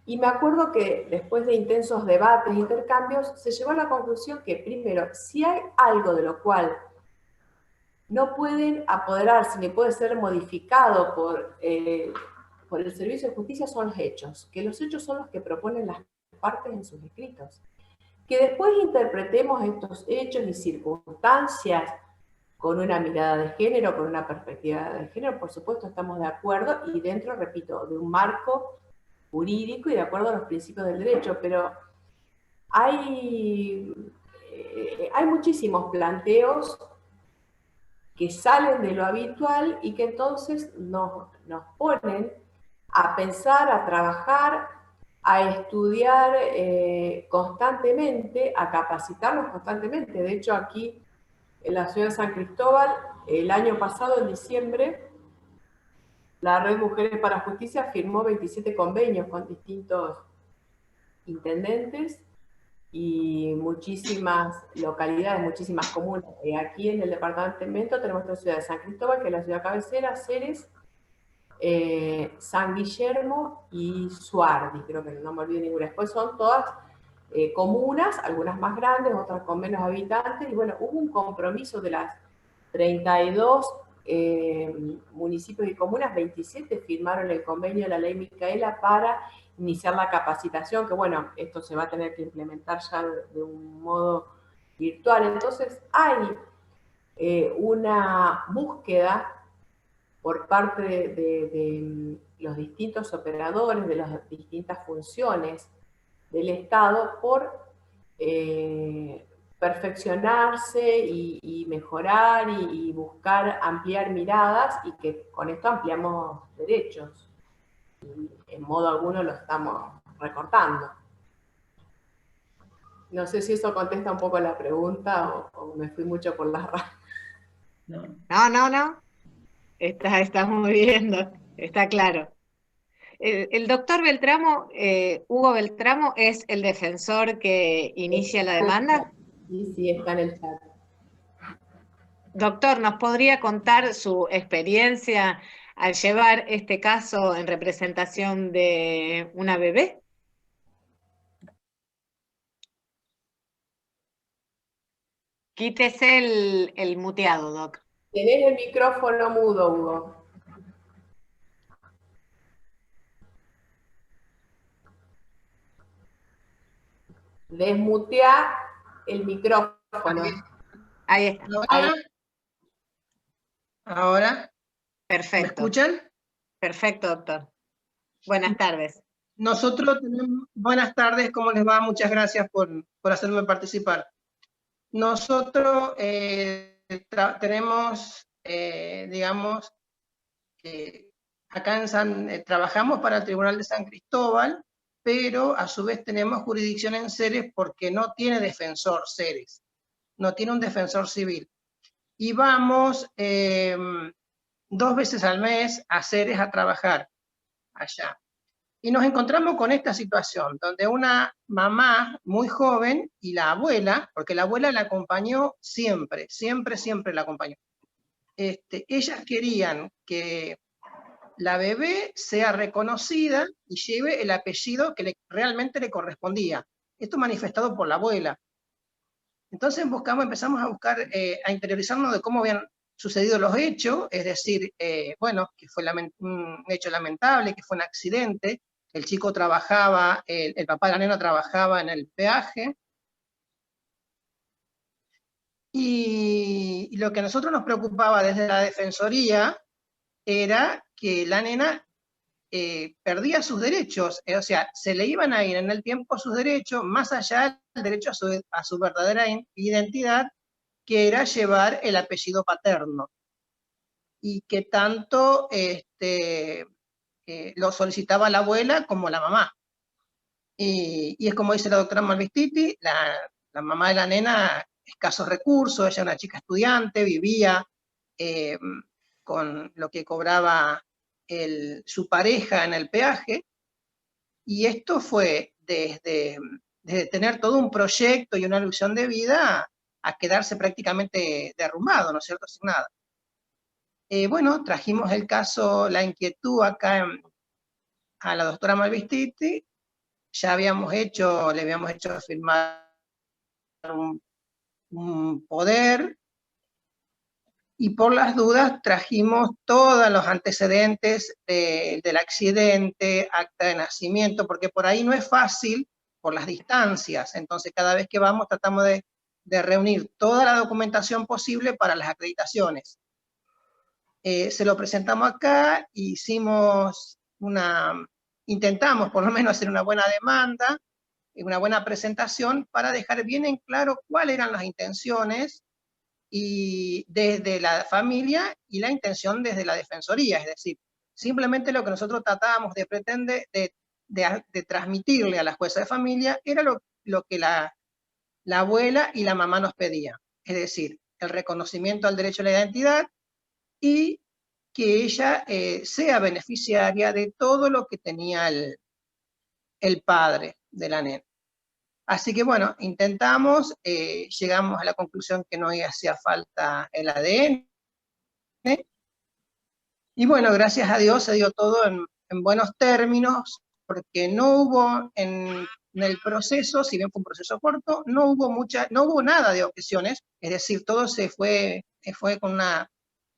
Y me acuerdo que después de intensos debates e intercambios, se llegó a la conclusión que, primero, si hay algo de lo cual no pueden apoderarse ni puede ser modificado por el Servicio de Justicia, son los hechos, que los hechos son los que proponen las partes en sus escritos. Que después interpretemos estos hechos y circunstancias con una mirada de género, con una perspectiva de género, por supuesto estamos de acuerdo, y dentro, repito, de un marco jurídico y de acuerdo a los principios del derecho, pero hay muchísimos planteos que salen de lo habitual y que entonces nos ponen a pensar, a trabajar, a estudiar constantemente, a capacitarnos constantemente. De hecho, aquí en la ciudad de San Cristóbal, el año pasado, en diciembre, la Red Mujeres para Justicia firmó 27 convenios con distintos intendentes y muchísimas localidades, muchísimas comunas. Aquí en el departamento tenemos la ciudad de San Cristóbal, que es la ciudad cabecera, Ceres, San Guillermo y Suardi, creo que no me olvido ninguna. Después son todas comunas, algunas más grandes, otras con menos habitantes, y bueno, hubo un compromiso de las 32 municipios y comunas, 27 firmaron el convenio de la ley Micaela para iniciar la capacitación, que bueno, esto se va a tener que implementar ya de un modo virtual. Entonces hay una búsqueda por parte de los distintos operadores, de las distintas funciones del Estado, por perfeccionarse y mejorar y buscar ampliar miradas, y que con esto ampliamos derechos. Y en modo alguno lo estamos recortando. No sé si eso contesta un poco la pregunta o me fui mucho por las ramas. No. Está muy bien, está claro. El doctor Beltramo, Hugo Beltramo, es el defensor que inicia la demanda. Sí, está en el chat. Doctor, ¿nos podría contar su experiencia al llevar este caso en representación de una bebé? Quítese el muteado, Doc. Tenés el micrófono mudo, Hugo. Desmutea el micrófono. Ahí está. Ahora. Perfecto. ¿Me escuchan? Perfecto, doctor. Buenas tardes. Nosotros tenemos, buenas tardes, ¿cómo les va? Muchas gracias por hacerme participar. Nosotros tenemos, digamos, acá trabajamos para el Tribunal de San Cristóbal, pero a su vez tenemos jurisdicción en Ceres porque no tiene defensor Ceres, no tiene un defensor civil. Y vamos 2 veces al mes a Ceres a trabajar allá. Y nos encontramos con esta situación, donde una mamá muy joven y la abuela, porque la abuela la acompañó siempre la acompañó. Ellas querían que la bebé sea reconocida y lleve el apellido que realmente le correspondía. Esto manifestado por la abuela. Entonces empezamos a buscar, a interiorizarnos de cómo habían sucedido los hechos, es decir, bueno, que fue un hecho lamentable, que fue un accidente. El chico trabajaba, el papá de la nena trabajaba en el peaje. Y lo que a nosotros nos preocupaba desde la Defensoría era que la nena perdía sus derechos, o sea, se le iban a ir en el tiempo sus derechos, más allá del derecho a su verdadera identidad, que era llevar el apellido paterno, y que tanto lo solicitaba la abuela como la mamá. Y es como dice la doctora Malvestiti, la mamá de la nena, escasos recursos, ella era una chica estudiante, vivía con lo que cobraba su pareja en el peaje, y esto fue desde tener todo un proyecto y una ilusión de vida a quedarse prácticamente derrumbado, ¿no es cierto?, sin nada. Bueno, trajimos el caso, la inquietud acá a la doctora Malvestiti, ya le habíamos hecho firmar un poder, y por las dudas trajimos todos los antecedentes del accidente, acta de nacimiento, porque por ahí no es fácil por las distancias, entonces cada vez que vamos tratamos de reunir toda la documentación posible para las acreditaciones. Se lo presentamos acá, intentamos por lo menos hacer una buena demanda, una buena presentación para dejar bien en claro cuáles eran las intenciones y desde la familia y la intención desde la defensoría, es decir, simplemente lo que nosotros tratábamos de pretender, de transmitirle a la jueza de familia era lo que la abuela y la mamá nos pedían, es decir, el reconocimiento al derecho a la identidad y que ella sea beneficiaria de todo lo que tenía el padre de la nena. Así que bueno, intentamos, llegamos a la conclusión que no hacía falta el ADN, y bueno, gracias a Dios se dio todo en buenos términos, porque no hubo en el proceso, si bien fue un proceso corto, no hubo nada de objeciones, es decir, todo fue con una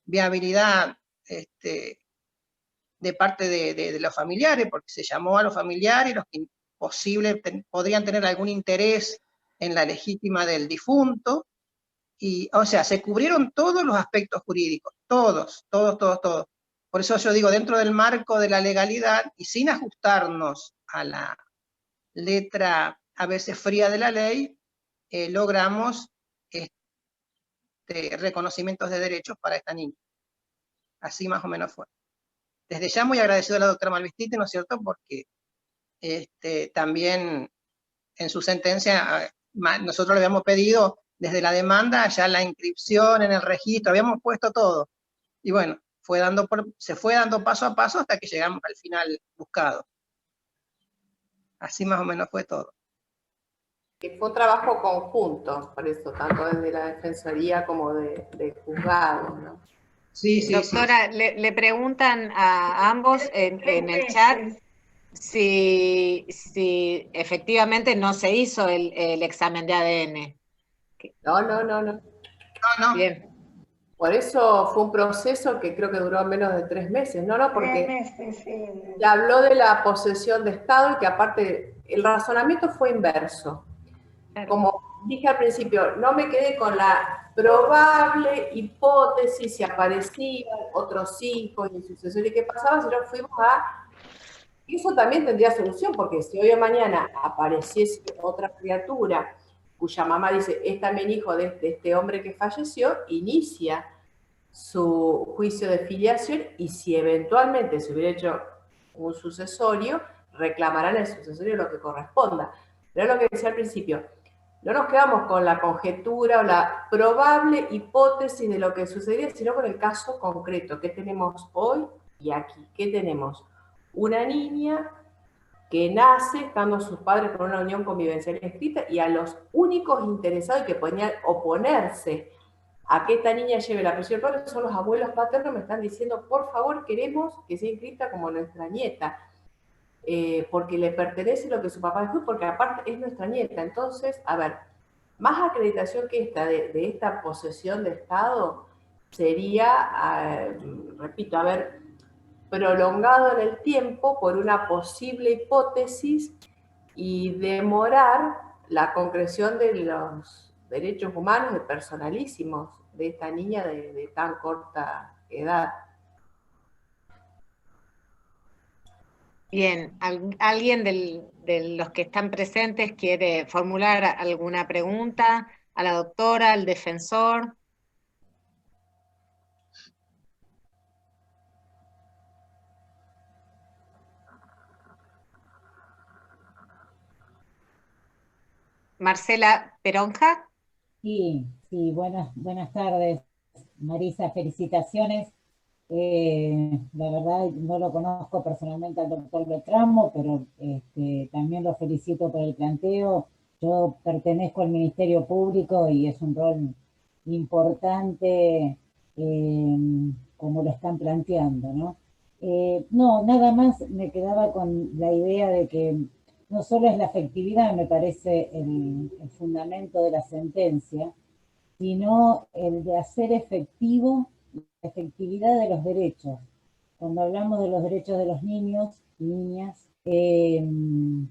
viabilidad de parte de los familiares, porque se llamó a los familiares, los que podrían tener algún interés en la legítima del difunto, y, o sea, se cubrieron todos los aspectos jurídicos, todos. Por eso yo digo, dentro del marco de la legalidad, y sin ajustarnos a la letra a veces fría de la ley, logramos reconocimientos de derechos para esta niña. Así más o menos fue. Desde ya muy agradecido a la doctora Malvestiti, ¿no es cierto?, porque también en su sentencia nosotros le habíamos pedido desde la demanda ya la inscripción en el registro, habíamos puesto todo, y bueno, se fue dando paso a paso hasta que llegamos al final buscado. Así más o menos fue todo. Fue un trabajo conjunto, por eso, tanto desde la Defensoría como de juzgado, ¿no? Sí, doctora, sí. Le preguntan a ambos en el chat si efectivamente no se hizo el examen de ADN. No. Bien. Por eso fue un proceso que creo que duró menos de 3 meses, ¿no? Porque 3 meses, sí. se habló de la posesión de Estado y que aparte el razonamiento fue inverso. Claro. Como dije al principio, no me quedé con la probable hipótesis si aparecían otros hijos y sucesores y qué pasaba, sino fuimos a... Y eso también tendría solución, porque si hoy o mañana apareciese otra criatura cuya mamá dice, es también hijo de este hombre que falleció, inicia su juicio de filiación, y si eventualmente se hubiera hecho un sucesorio, reclamarán el sucesorio lo que corresponda. Pero es lo que decía al principio, no nos quedamos con la conjetura o la probable hipótesis de lo que sucedería, sino con el caso concreto que tenemos hoy y aquí. ¿Qué tenemos? Una niña que nace estando sus padres con una unión convivencial escrita, y a los únicos interesados que podían oponerse a que esta niña lleve la apellido del padre son los abuelos paternos. Me están diciendo, por favor, queremos que sea inscrita como nuestra nieta, porque le pertenece lo que su papá dejó, porque aparte es nuestra nieta. Entonces, a ver, más acreditación que esta de esta posesión de Estado sería, repito, haber prolongado en el tiempo por una posible hipótesis y demorar la concreción de los derechos humanos de personalísimos de esta niña de tan corta edad. Bien, ¿alguien de los que están presentes quiere formular alguna pregunta a la doctora, al defensor? Marcela Peronja. Sí, sí, buenas tardes, Marisa, felicitaciones. La verdad no lo conozco personalmente al doctor Beltramo, pero también lo felicito por el planteo. Yo pertenezco al Ministerio Público y es un rol importante como lo están planteando, ¿no? No, nada más me quedaba con la idea de que no solo es la efectividad, me parece el fundamento de la sentencia, sino el de hacer efectivo la efectividad de los derechos. Cuando hablamos de los derechos de los niños y niñas, tiene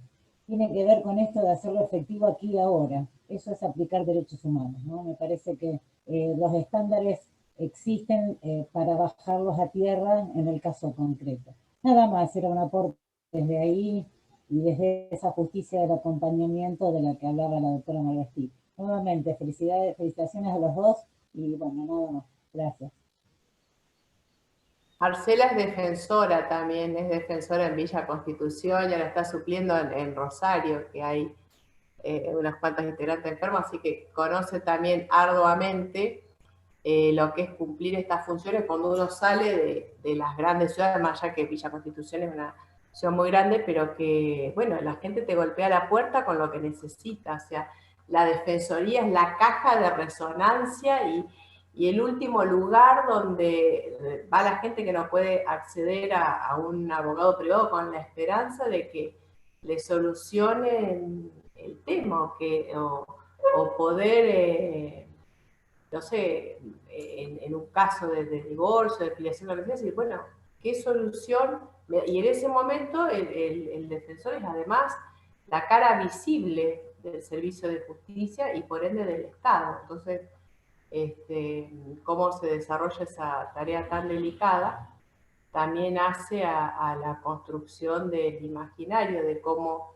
que ver con esto de hacerlo efectivo aquí y ahora. Eso es aplicar derechos humanos, ¿no? Me parece que los estándares existen para bajarlos a tierra en el caso concreto. Nada más, era un aporte desde ahí y desde esa justicia del acompañamiento de la que hablaba la doctora Malvestí. Nuevamente, felicitaciones a los dos y bueno, nada más. Gracias. Marcela es defensora también, es defensora en Villa Constitución y ahora está supliendo en Rosario, que hay unas cuantas integrantes enfermas, así que conoce también arduamente lo que es cumplir estas funciones cuando uno sale de las grandes ciudades, más allá que Villa Constitución es una ciudad muy grande, pero que, bueno, la gente te golpea la puerta con lo que necesita, o sea, la defensoría es la caja de resonancia y el último lugar donde va la gente que no puede acceder a un abogado privado con la esperanza de que le solucionen el tema o poder, no sé, en un caso de divorcio, de filiación, lo que sea, decir, bueno, ¿qué solución? Y en ese momento el defensor es además la cara visible del servicio de justicia y por ende del Estado. Entonces, cómo se desarrolla esa tarea tan delicada, también hace a la construcción del imaginario de cómo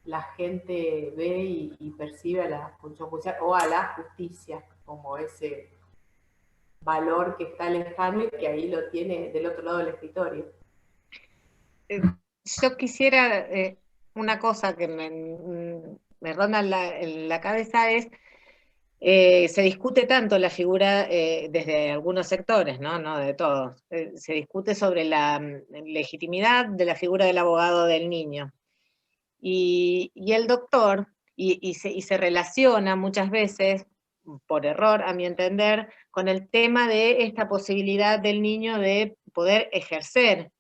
la gente ve y percibe a la función judicial o a la justicia como ese valor que está lejano y que ahí lo tiene del otro lado del escritorio. Yo quisiera, una cosa que me ronda en la cabeza es, se discute tanto la figura desde algunos sectores, no de todos, se discute sobre la legitimidad de la figura del abogado del niño. Y el doctor, y se relaciona muchas veces, por error a mi entender, con el tema de esta posibilidad del niño de poder ejercer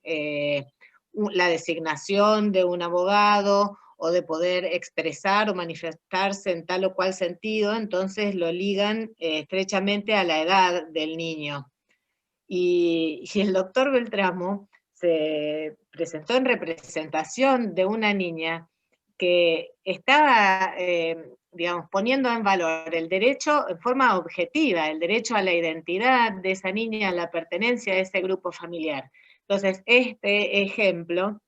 la designación de un abogado o de poder expresar o manifestarse en tal o cual sentido, entonces lo ligan estrechamente a la edad del niño. Y el doctor Beltramo se presentó en representación de una niña que estaba, digamos, poniendo en valor el derecho en forma objetiva, el derecho a la identidad de esa niña, a la pertenencia a ese grupo familiar. Entonces, este ejemplo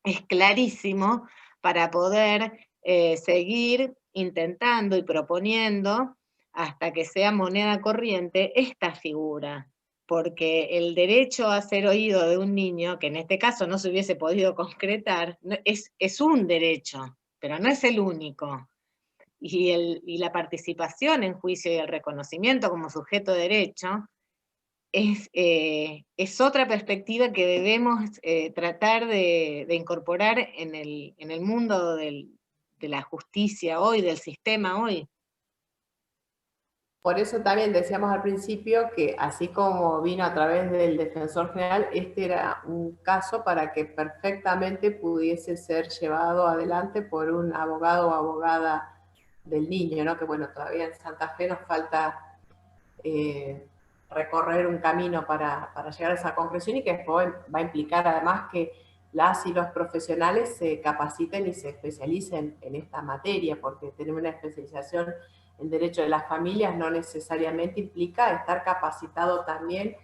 es clarísimo para poder seguir intentando y proponiendo hasta que sea moneda corriente esta figura, porque el derecho a ser oído de un niño, que en este caso no se hubiese podido concretar, es un derecho, pero no es el único. Y la participación en juicio y el reconocimiento como sujeto de derecho es otra perspectiva que debemos tratar de incorporar en el mundo de la justicia hoy, del sistema hoy. Por eso también decíamos al principio que así como vino a través del defensor general, este era un caso para que perfectamente pudiese ser llevado adelante por un abogado o abogada del niño, ¿no? Que bueno, todavía en Santa Fe nos falta recorrer un camino para llegar a esa concreción y que después va a implicar además que las y los profesionales se capaciten y se especialicen en esta materia, porque tener una especialización en derecho de las familias no necesariamente implica estar capacitado también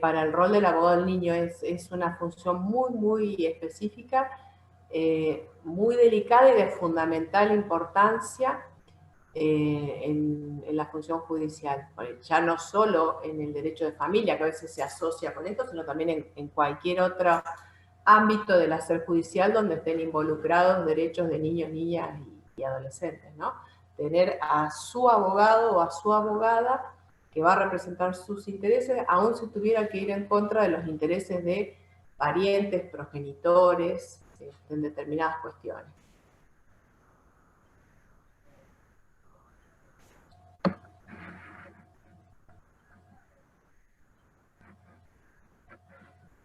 para el rol del abogado del niño. Es una función muy, muy específica, muy delicada y de fundamental importancia en la función judicial. Ya no solo en el derecho de familia, que a veces se asocia con esto, sino también en cualquier otro ámbito del hacer judicial donde estén involucrados derechos de niños, niñas y adolescentes, ¿no? Tener a su abogado o a su abogada que va a representar sus intereses, aun si tuviera que ir en contra de los intereses de parientes, progenitores, en determinadas cuestiones.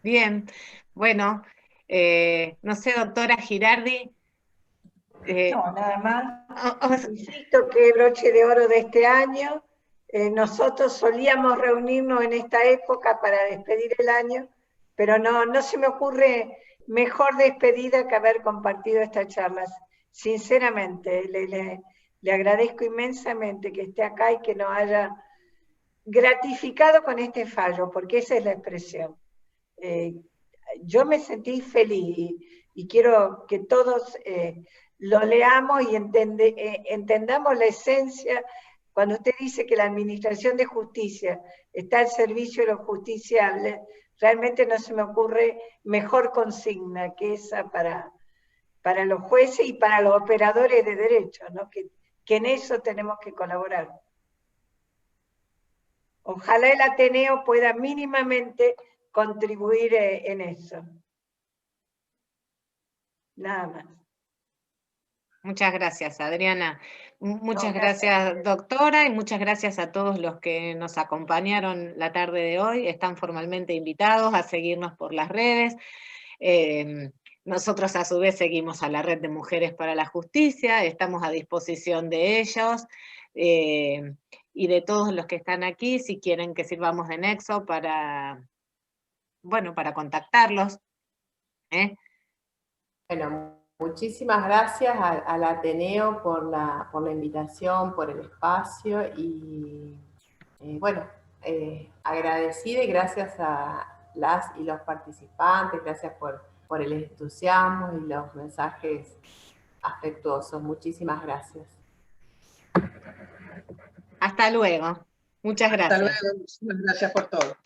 Bien, bueno, no sé, doctora Girardi. No, nada más. Insisto que broche de oro de este año. Nosotros solíamos reunirnos en esta época para despedir el año, pero no se me ocurre mejor despedida que haber compartido estas charlas. Sinceramente, le agradezco inmensamente que esté acá y que nos haya gratificado con este fallo, porque esa es la expresión. Yo me sentí feliz y quiero que todos lo leamos y entendamos la esencia. Cuando usted dice que la administración de justicia está al servicio de los justiciables, realmente no se me ocurre mejor consigna que esa para los jueces y para los operadores de derecho, ¿no? que en eso tenemos que colaborar. Ojalá el Ateneo pueda mínimamente contribuir en eso. Nada más. Muchas gracias, Adriana. Muchas gracias, doctora, y muchas gracias a todos los que nos acompañaron la tarde de hoy. Están formalmente invitados a seguirnos por las redes. Nosotros a su vez seguimos a la Red de Mujeres para la Justicia, estamos a disposición de ellos y de todos los que están aquí, si quieren que sirvamos de nexo para, bueno, para contactarlos. Bueno, muchísimas gracias al Ateneo por la invitación, por el espacio y bueno, agradecida y gracias a las y los participantes, gracias por el entusiasmo y los mensajes afectuosos. Muchísimas gracias. Hasta luego. Muchas gracias. Hasta luego. Muchísimas gracias por todo.